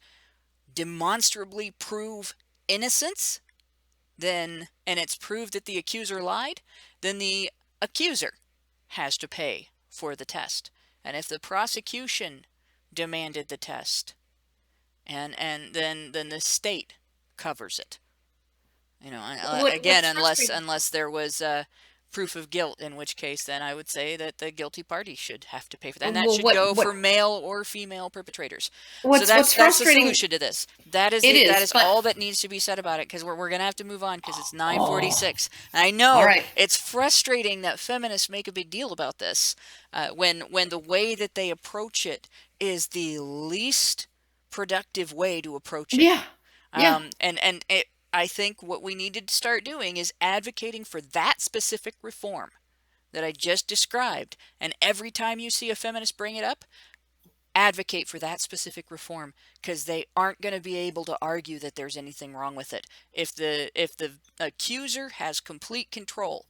demonstrably prove innocence, and it's proved that the accuser lied, then the accuser has to pay for the test. And if the prosecution demanded the test, and then the state covers it. Again, unless there was proof of guilt, in which case then I would say that the guilty party should have to pay for that. And that should go for male or female perpetrators. So that's the solution to this. That is all that needs to be said about it, because we're going to have to move on, because it's 9:46. And I know it's frustrating that feminists make a big deal about this when the way that they approach it is the least productive way to approach it. I think what we need to start doing is advocating for that specific reform that I just described. And every time you see a feminist bring it up, advocate for that specific reform, because they aren't going to be able to argue that there's anything wrong with it. If the accuser has complete control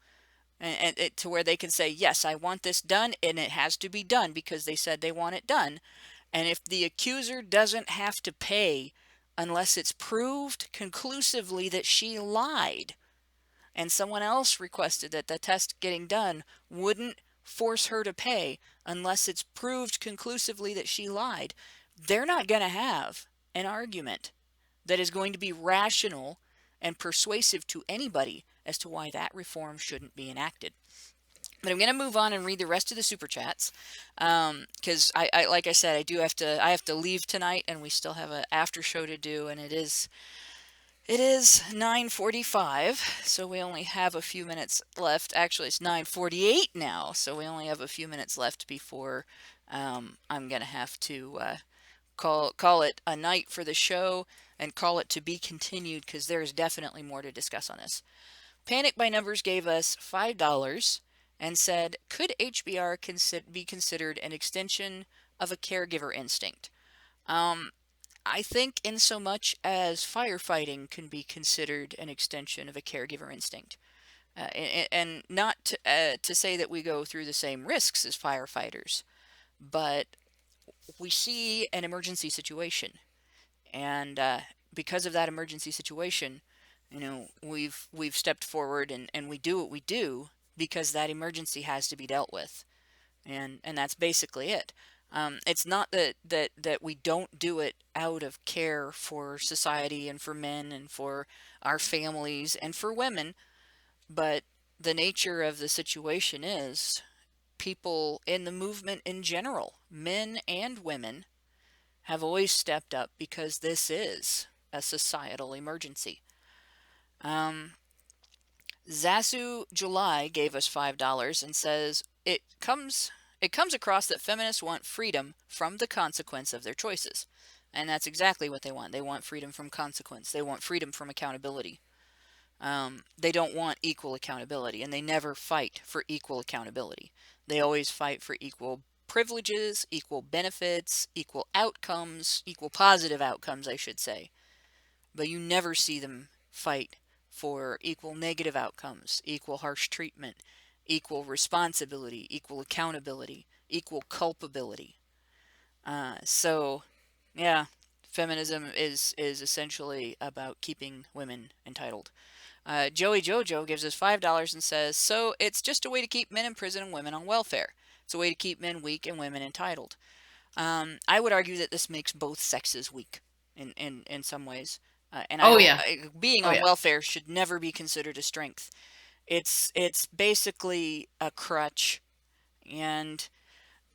and to where they can say, yes, I want this done, and it has to be done because they said they want it done. And if the accuser doesn't have to pay unless it's proved conclusively that she lied, and someone else requested that the test getting done wouldn't force her to pay unless it's proved conclusively that she lied, they're not going to have an argument that is going to be rational and persuasive to anybody as to why that reform shouldn't be enacted. But I'm going to move on and read the rest of the super chats, because I like I said, I have to leave tonight, and we still have an after show to do, and it is 9:45, so we only have a few minutes left. Actually, it's 9:48 now, so we only have a few minutes left before I'm going to have to call it a night for the show and call it to be continued, because there's definitely more to discuss on this. Panic by Numbers gave us $5 and said, could HBR be considered an extension of a caregiver instinct? I think in so much as firefighting can be considered an extension of a caregiver instinct. And not to say that we go through the same risks as firefighters, but we see an emergency situation. And because of that emergency situation, we've stepped forward and we do what we do because that emergency has to be dealt with, and that's basically it. It's not that we don't do it out of care for society and for men and for our families and for women, but the nature of the situation is people in the movement in general, men and women, have always stepped up because this is a societal emergency. Zasu July gave us $5 and says, it comes across that feminists want freedom from the consequence of their choices. And that's exactly what they want. They want freedom from consequence. They want freedom from accountability. They don't want equal accountability, and they never fight for equal accountability. They always fight for equal privileges, equal benefits, equal outcomes, equal positive outcomes, I should say. But you never see them fight for equal negative outcomes, equal harsh treatment, equal responsibility, equal accountability, equal culpability. So, yeah, feminism is essentially about keeping women entitled. Joey Jojo gives us $5 and says, so it's just a way to keep men in prison and women on welfare. It's a way to keep men weak and women entitled. I would argue that this makes both sexes weak in some ways. Being on welfare should never be considered a strength. It's basically a crutch, and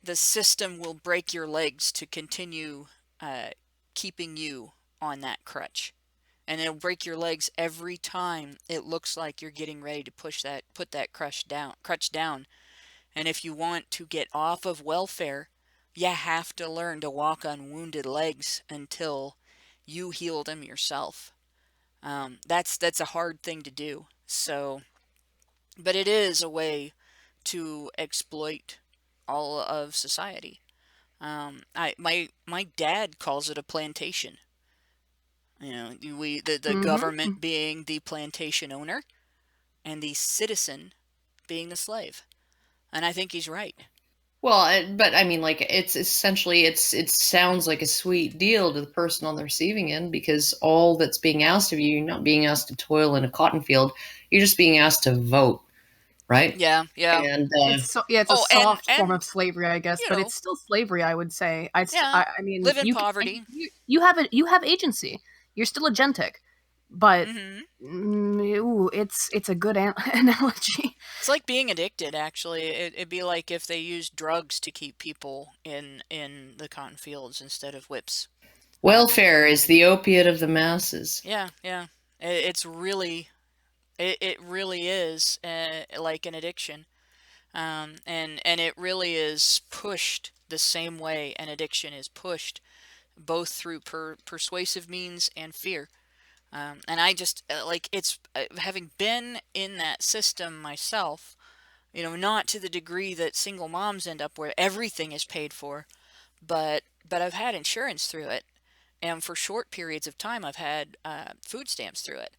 the system will break your legs to continue keeping you on that crutch. And it'll break your legs every time it looks like you're getting ready to put that crutch down. And if you want to get off of welfare, you have to learn to walk on wounded legs until you heal them yourself. That's a hard thing to do. So, but it is a way to exploit all of society. My dad calls it a plantation. You know, the Mm-hmm. government being the plantation owner and the citizen being the slave. And I think he's right. Well, but I mean, like, it's essentially, it sounds like a sweet deal to the person on the receiving end, because all that's being asked of you, you're not being asked to toil in a cotton field. You're just being asked to vote, right? Yeah, yeah. And It's a Oh, soft form and of slavery, I guess, you but know, it's still slavery, I would say. yeah, I mean, live in poverty. you have agency. You're still agentic, but Hmm. ooh, it's a good analogy. It's like being addicted. Actually, it'd be like if they used drugs to keep people in the cotton fields instead of whips. Um, welfare is the opiate of the masses. yeah, yeah. It's really it really is like an addiction. And it really is pushed the same way an addiction is pushed, both through persuasive means and fear. And I just like it's having been in that system myself, not to the degree that single moms end up where everything is paid for, but I've had insurance through it, and for short periods of time I've had food stamps through it,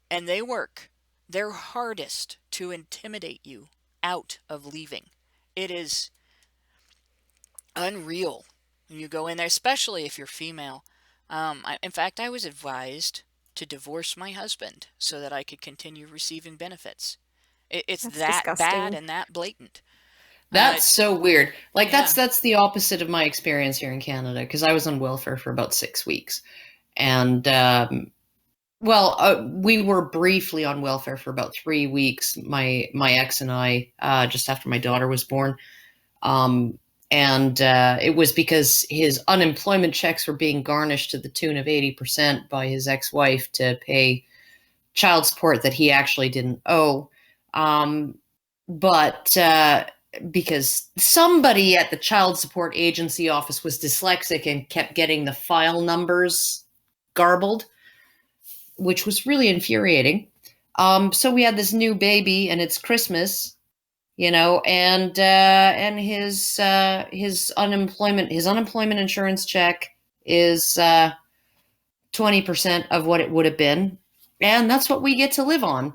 and they work their hardest to intimidate you out of leaving. It is unreal when you go in there, especially if you're female. In fact, I was advised to divorce my husband so that I could continue receiving benefits. It's That's that bad disgusting. and that blatant. Uh, That's so weird. Like, yeah. that's the opposite of my experience here in Canada, because I was on welfare for about 6 weeks, and well, we were briefly on welfare for about 3 weeks. My ex and I, just after my daughter was born, um, and it was because his unemployment checks were being garnished to the tune of 80% by his ex-wife to pay child support that he actually didn't owe. But because somebody at the child support agency office was dyslexic and kept getting the file numbers garbled, which was really infuriating. So we had this new baby, and it's Christmas, and his unemployment insurance check is 20% of what it would have been, and that's what we get to live on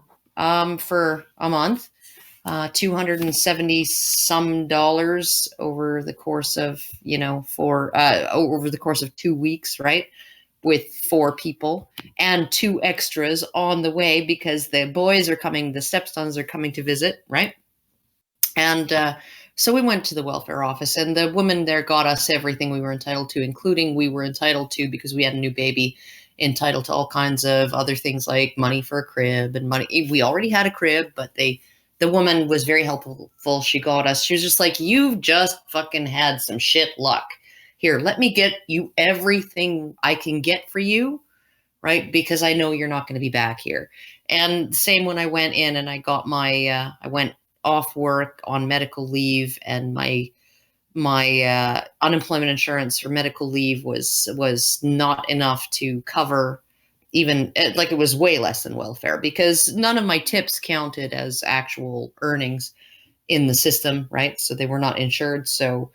for a month. 270 some dollars over the course of over the course of 2 weeks, right, with 4 people and 2 extras on the way, because the boys are coming, the stepsons are coming to visit, right? And so we went to the welfare office, and the woman there got us everything we were entitled to, including we were entitled to, because we had a new baby, entitled to all kinds of other things like money for a crib and money. We already had a crib, but the woman was very helpful. She got us. She was just like, "You've just fucking had some shit luck. Here, let me get you everything I can get for you, right? Because I know you're not going to be back here." And same when I went in and I got I went off work on medical leave, and my unemployment insurance for medical leave was not enough to cover, even like, it was way less than welfare, because none of my tips counted as actual earnings in the system, right? So they were not insured. So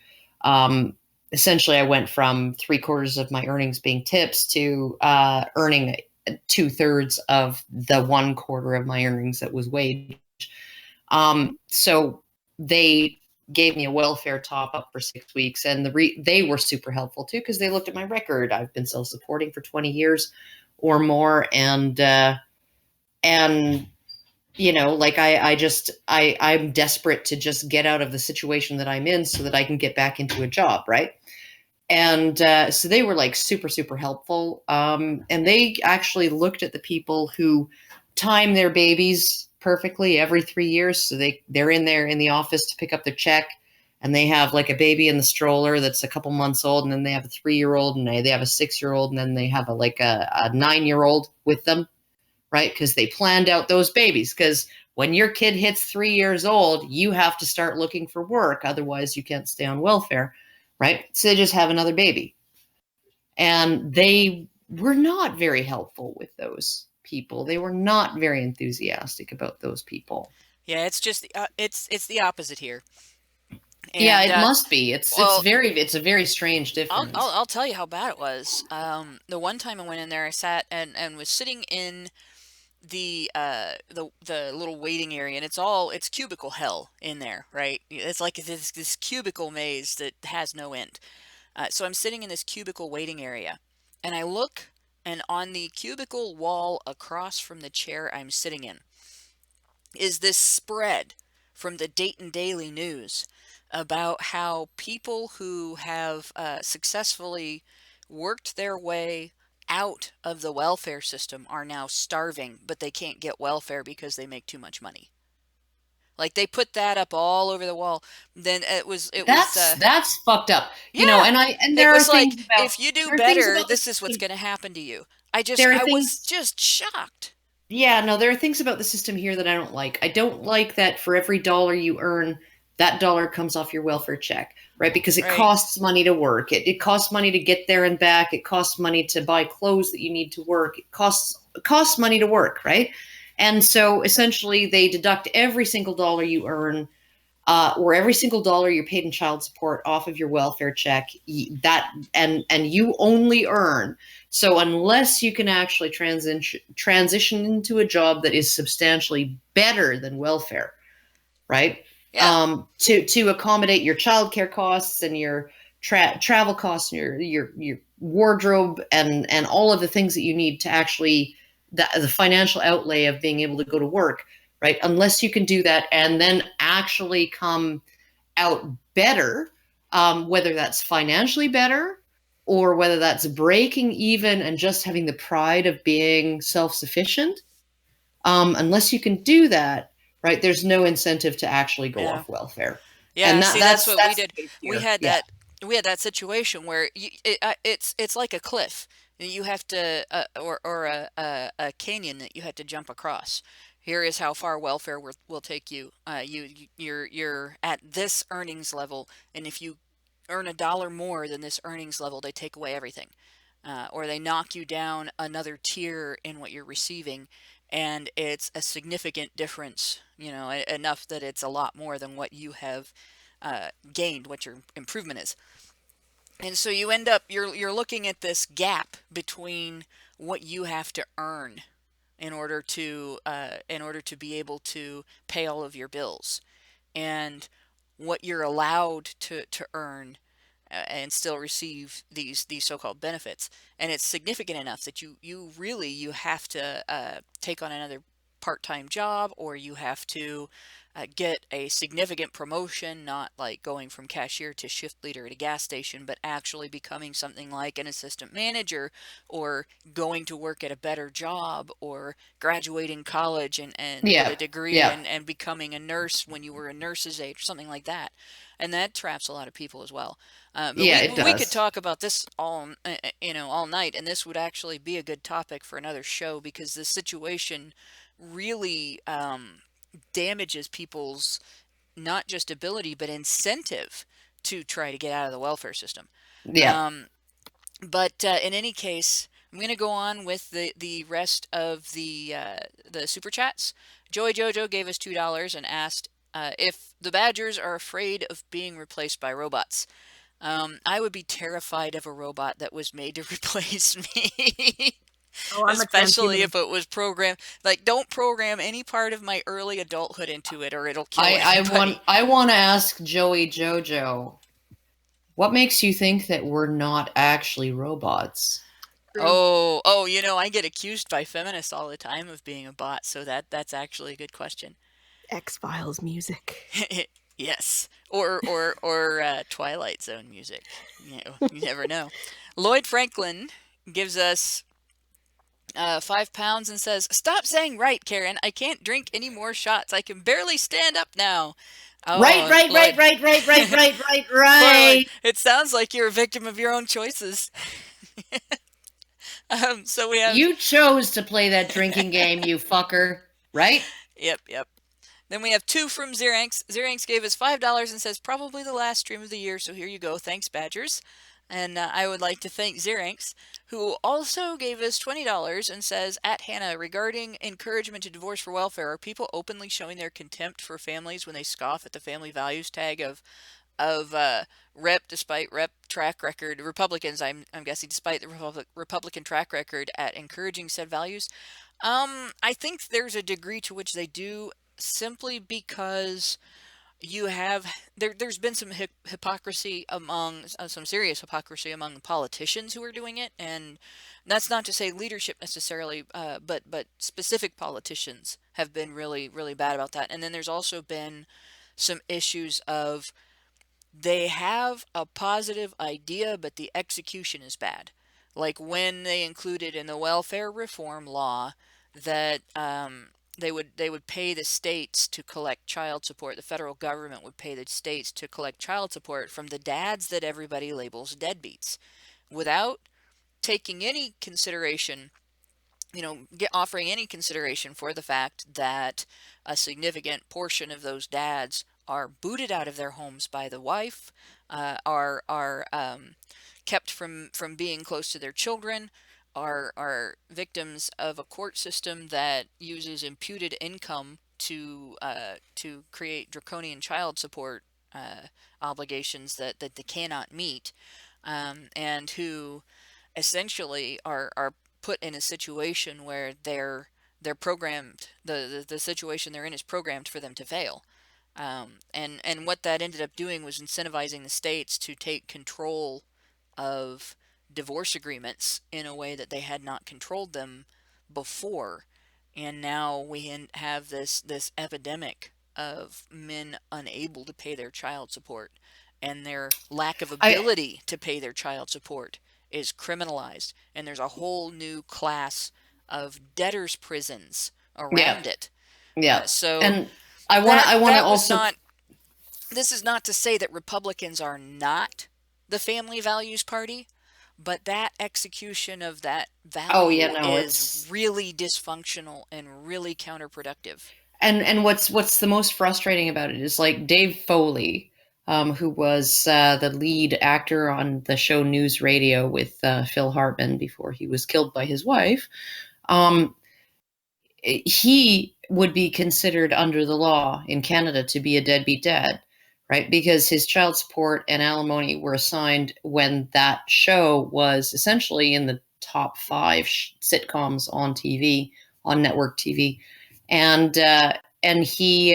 essentially I went from 3/4 of my earnings being tips to earning 2/3 of the 1/4 of my earnings that was wage. So they gave me a welfare top up for 6 weeks, and they were super helpful too, because they looked at my record. I've been self-supporting for 20 years or more, and like, I'm desperate to just get out of the situation that I'm in so that I can get back into a job, right? And so they were like super, super helpful. And they actually looked at the people who time their babies perfectly every 3 years. So they're in there in the office to pick up their check, and they have like a baby in the stroller that's a couple months old, and then they have a 3-year-old, and they have a 6-year-old, and then they have a 9-year-old with them, right? Because they planned out those babies. Because when your kid hits 3 years old, you have to start looking for work. Otherwise, you can't stay on welfare, right? So they just have another baby. And they were not very helpful with those. people. They were not very enthusiastic about those people. Yeah, it's just it's the opposite here. Yeah, And it must be. It's well, it's a very strange difference. I'll tell you how bad it was. The one time I went in there, I sat and was sitting in the little waiting area, and it's cubicle hell in there, right? It's like this cubicle maze that has no end. So I'm sitting in this cubicle waiting area, and I look, and on the cubicle wall across from the chair I'm sitting in is this spread from the Dayton Daily News about how people who have successfully worked their way out of the welfare system are now starving, but they can't get welfare because they make too much money. Like, they put that up all over the wall. Then that's fucked up. Yeah, you know, and there it are was like, things about, if you do there are things better, about this is what's going to happen to you. I There are was things- just shocked. Yeah, no, there are things about the system here that I don't like. I don't like that for every dollar you earn, that dollar comes off your welfare check, right? Because it Right. costs money to work. It costs money to get there and back. It costs money to buy clothes that you need to work. It costs money to work, right? And so essentially they deduct every single dollar you earn, or every single dollar you're paid in child support off of your welfare check. And you only earn. So unless you can actually transition into a job that is substantially better than welfare, right? Yeah. To accommodate your childcare costs and your travel costs and your wardrobe and all of the things that you need to actually the financial outlay of being able to go to work, right? Unless you can do that and then actually come out better, whether that's financially better or whether that's breaking even and just having the pride of being self-sufficient, unless you can do that, right, there's no incentive to actually go Yeah. off welfare. Yeah, And see, that's what we the did. case We here. had Yeah. that situation where it's like a cliff. You have to or a canyon that you had to jump across. Here is how far welfare will take you. You're at this earnings level, and if you earn $1 more than this earnings level, they take away everything, or they knock you down another tier in what you're receiving, and it's a significant difference. Enough that it's a lot more than what you have gained, what your improvement is. And so you end up you're looking at this gap between what you have to earn in order to be able to pay all of your bills, and what you're allowed to earn and still receive these so-called benefits. And it's significant enough that you have to take on another part-time job, or you have to get a significant promotion, not like going from cashier to shift leader at a gas station, but actually becoming something like an assistant manager, or going to work at a better job, or graduating college and with a degree and becoming a nurse when you were a nurse's age, or something like that. And that traps a lot of people as well. But we could talk about this all night, and this would actually be a good topic for another show, because the situation really damages people's not just ability but incentive to try to get out of the welfare system. Yeah. But in any case, I'm going to go on with the rest of the super chats. Joey Jojo gave us $2 and asked if the Badgers are afraid of being replaced by robots. I would be terrified of a robot that was made to replace me. Oh, I'm Especially if it was programmed. Like, don't program any part of my early adulthood into it, or it'll kill everybody. I want to ask Joey Jojo, what makes you think that we're not actually robots? Oh, I get accused by feminists all the time of being a bot, so that's actually a good question. X-Files music. Yes, or Twilight Zone music. You never know. Lloyd Franklin gives us £5 and says, "Stop saying right, Karen. I can't drink any more shots. I can barely stand up now." Oh, Right. Lloyd, it sounds like you're a victim of your own choices. So we have... You chose to play that drinking game, you fucker. Right? Yep. Then we have 2 from Xeranx. Xeranx gave us $5 and says, "Probably the last stream of the year, so here you go. Thanks, Badgers." And I would like to thank Xeranx, who also gave us $20 and says, at Hannah, regarding encouragement to divorce for welfare, are people openly showing their contempt for families when they scoff at the family values tag of rep track record Republicans? I'm guessing despite the Republican track record at encouraging said values. I think there's a degree to which they do, simply because you have there's been some hypocrisy among some serious hypocrisy among the politicians who are doing it, and that's not to say leadership necessarily, but specific politicians have been really bad about that. And then there's also been some issues of they have a positive idea, but the execution is bad. Like when they included in the welfare reform law that they would pay the states to collect child support. The federal government would pay the states to collect child support from the dads that everybody labels deadbeats, without taking any consideration, offering any consideration for the fact that a significant portion of those dads are booted out of their homes by the wife, are kept from being close to their children, are victims of a court system that uses imputed income to create draconian child support obligations that they cannot meet, and who essentially are put in a situation where they're programmed, the situation they're in is programmed for them to fail. And what that ended up doing was incentivizing the states to take control of divorce agreements in a way that they had not controlled them before. And now we have this epidemic of men unable to pay their child support, and their lack of I ability to pay their child support is criminalized. And there's a whole new class of debtors prisons Yeah, around it. yeah. So And I want to that I want to that was also not this is not to say that Republicans are not the family values party, but that execution of that oh yeah, value no, is it's really dysfunctional and really counterproductive. and what's the most frustrating about it is like Dave Foley, who was the lead actor on the show News Radio with Phil Hartman before he was killed by his wife. Um, he would be considered under the law in Canada to be a deadbeat dad, right? Because his child support and alimony were assigned when that show was essentially in the top five sitcoms on TV, on network TV, and he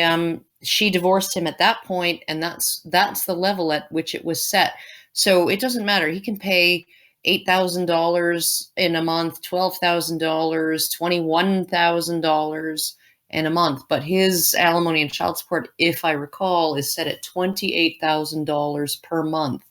she divorced him at that point, and that's the level at which it was set. So it doesn't matter. He can pay $8,000 in a month, $12,000, $21,000 in a month. But his alimony and child support, if I recall, is set at $28,000 per month.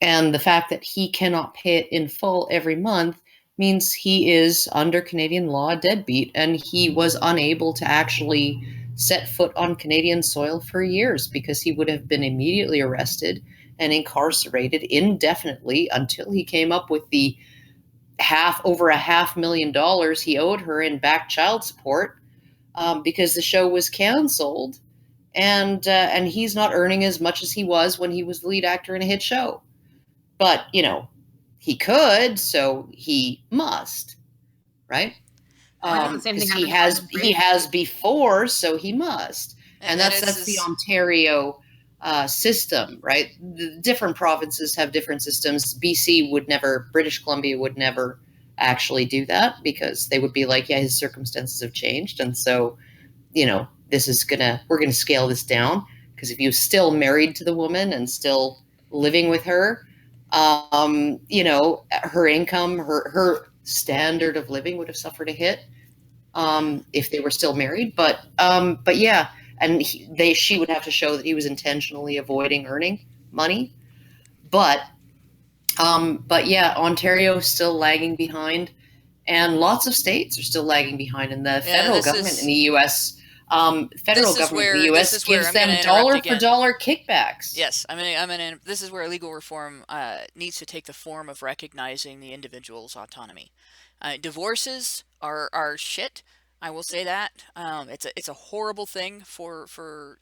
And the fact that he cannot pay it in full every month means he is, under Canadian law, a deadbeat. And he was unable to actually set foot on Canadian soil for years because he would have been immediately arrested and incarcerated indefinitely until he came up with the over $500,000 he owed her in back child support, because the show was canceled, and he's not earning as much as he was when he was the lead actor in a hit show. But he could, so he must, right? I think the same thing Because happens. he has before, so he must, and then that's the Ontario system, right? The different provinces have different systems. BC would never, British Columbia would never actually do that because they would be like, yeah, his circumstances have changed, and so we're gonna scale this down because if you're still married to the woman and still living with her, her income, her standard of living would have suffered a hit if they were still married. But yeah, and she would have to show that he was intentionally avoiding earning money. But yeah, Ontario is still lagging behind, and lots of states are still lagging behind. And the federal government in the U.S. Gives them dollar for dollar kickbacks. Yes, this is where legal reform needs to take the form of recognizing the individual's autonomy. Divorces are shit. I will say that. It's a horrible thing for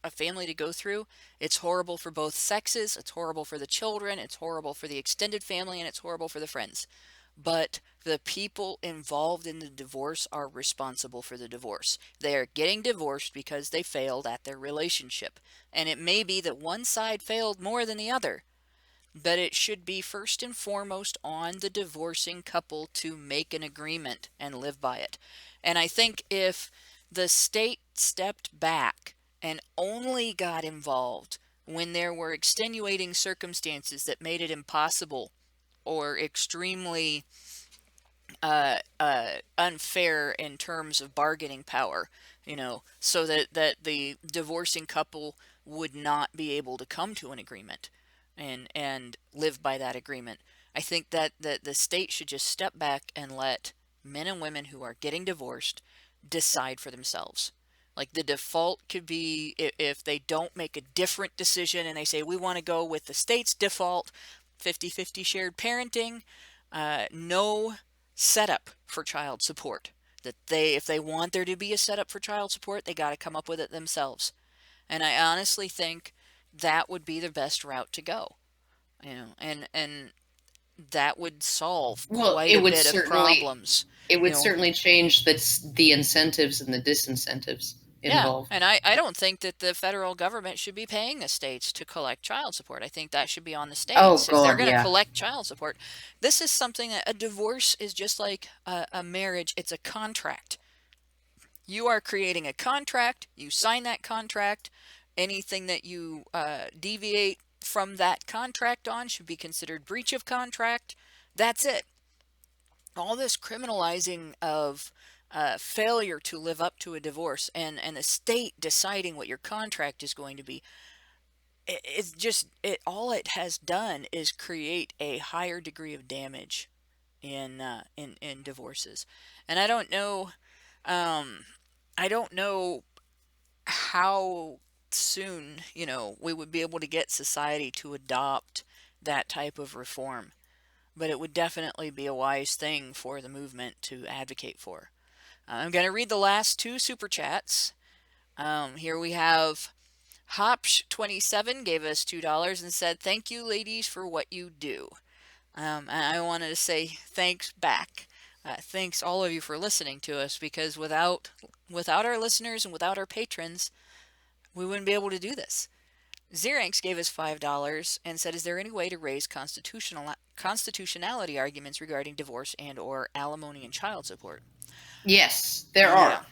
a family to go through. It's horrible for both sexes. It's horrible for the children. It's horrible for the extended family, and it's horrible for the friends. But the people involved in the divorce are responsible for the divorce. They are getting divorced because they failed at their relationship. And it may be that one side failed more than the other, but it should be first and foremost on the divorcing couple to make an agreement and live by it. And I think if the state stepped back and only got involved when there were extenuating circumstances that made it impossible or extremely unfair in terms of bargaining power, so that the divorcing couple would not be able to come to an agreement and live by that agreement. I think that the state should just step back and let men and women who are getting divorced decide for themselves. Like the default could be if they don't make a different decision and they say, we want to go with the state's default, 50-50 shared parenting, no setup for child support. That if they want there to be a setup for child support, they got to come up with it themselves. And I honestly think that would be the best route to go. And that would solve quite a bit of problems. It would certainly change the incentives and the disincentives involved. Yeah, and I don't think that the federal government should be paying the states to collect child support. I think that should be on the states. Oh, if they're going to yeah. collect child support, this is something that a divorce is just like a marriage. It's a contract. You are creating a contract. You sign that contract. Anything that you deviate from that contract on should be considered breach of contract. That's it. All this criminalizing of failure to live up to a divorce and the state deciding what your contract is going to be, all it has done is create a higher degree of damage in divorces. And I don't know how soon we would be able to get society to adopt that type of reform, but it would definitely be a wise thing for the movement to advocate for. I'm going to read the last two super chats. Here we have Hopsh27 gave us $2 and said, "Thank you, ladies, for what you do." And I wanted to say thanks back. Thanks all of you for listening to us, because without our listeners and without our patrons, we wouldn't be able to do this. Xeranx gave us $5 and said, "Is there any way to raise constitutionality arguments regarding divorce and or alimony and child support?" Yes, there are.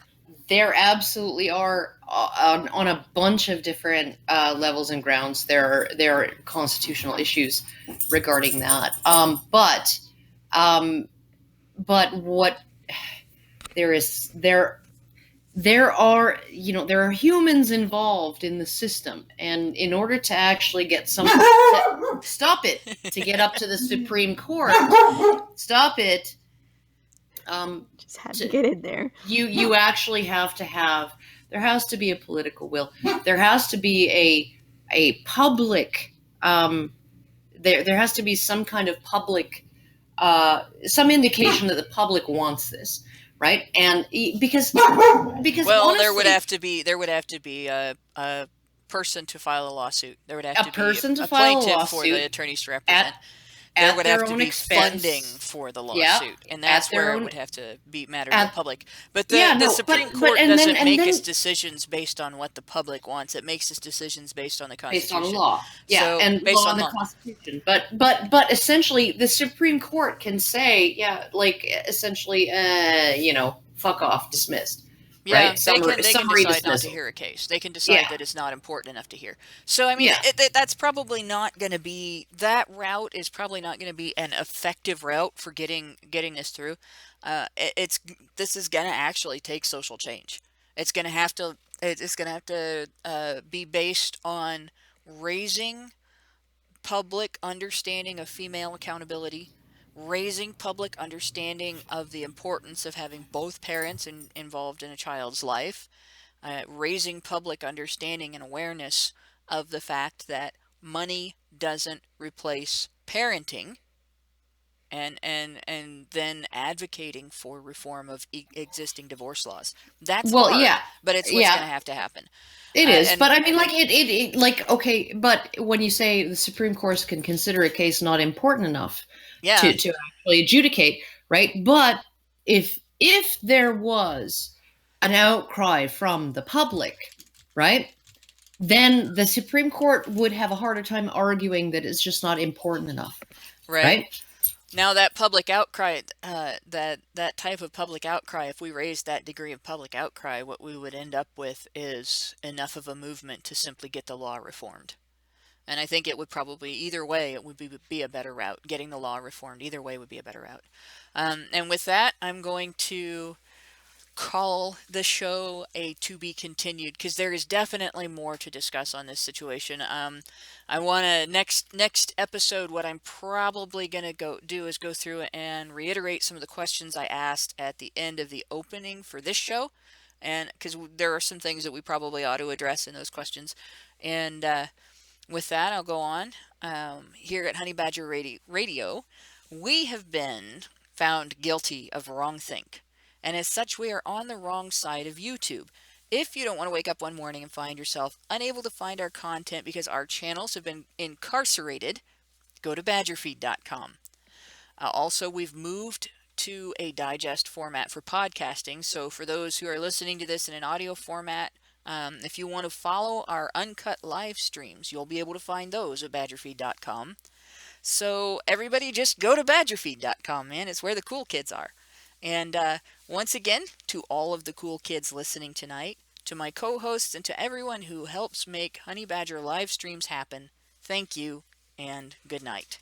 There absolutely are on a bunch of different levels and grounds. There are constitutional issues regarding that. But what there are humans involved in the system, and in order to actually get something to get up to the Supreme Court, just had to get in there. You actually have to have, there has to be a political will. There has to be a public, there has to be some kind of public, some indication that the public wants this, right? And because well, honestly, there would have to be a person to file a lawsuit. There would have to be a plaintiff for the attorneys to represent. There would have to be funding for the lawsuit, and that's where it would have to be matter to the public. But the Supreme Court doesn't make its decisions based on what the public wants. It makes its decisions based on the Constitution. Based on law, and based on the Constitution. But essentially, the Supreme Court can say, essentially, fuck off, dismissed. Yeah, right? they can decide not to hear a case. They can decide that it's not important enough to hear. So, I mean, that's probably not going to be, that route is probably not going to be an effective route for getting this through. This is going to actually take social change. It's going to have to be based on raising public understanding of female accountability, raising public understanding of the importance of having both parents involved in a child's life, raising public understanding and awareness of the fact that money doesn't replace parenting, and then advocating for reform of existing divorce laws. That's Well, hard, yeah, but it's what's yeah, going to have to happen. it is. And But I mean, like like, okay, but when you say the Supreme Court can consider a case not important enough yeah, to actually adjudicate, right? But if there was an outcry from the public, right, then the Supreme Court would have a harder time arguing that it's just not important enough, right. right? Now that public outcry, that type of public outcry, if we raised that degree of public outcry, what we would end up with is enough of a movement to simply get the law reformed. And I think it would probably, either way, it would be a better route. Getting the law reformed, either way, would be a better route. And with that, I'm going to call the show a to be continued, because there is definitely more to discuss on this situation. I want to next episode, what I'm probably going to go through and reiterate some of the questions I asked at the end of the opening for this show, and because there are some things that we probably ought to address in those questions. And with that, I'll go on. Here at Honey Badger Radio, we have been found guilty of wrongthink, and as such, we are on the wrong side of YouTube. If you don't want to wake up one morning and find yourself unable to find our content because our channels have been incarcerated, go to badgerfeed.com. Also, we've moved to a digest format for podcasting, so for those who are listening to this in an audio format, if you want to follow our uncut live streams, you'll be able to find those at badgerfeed.com. So everybody just go to badgerfeed.com, man. It's where the cool kids are. And once again, to all of the cool kids listening tonight, to my co-hosts, and to everyone who helps make Honey Badger live streams happen, thank you and good night.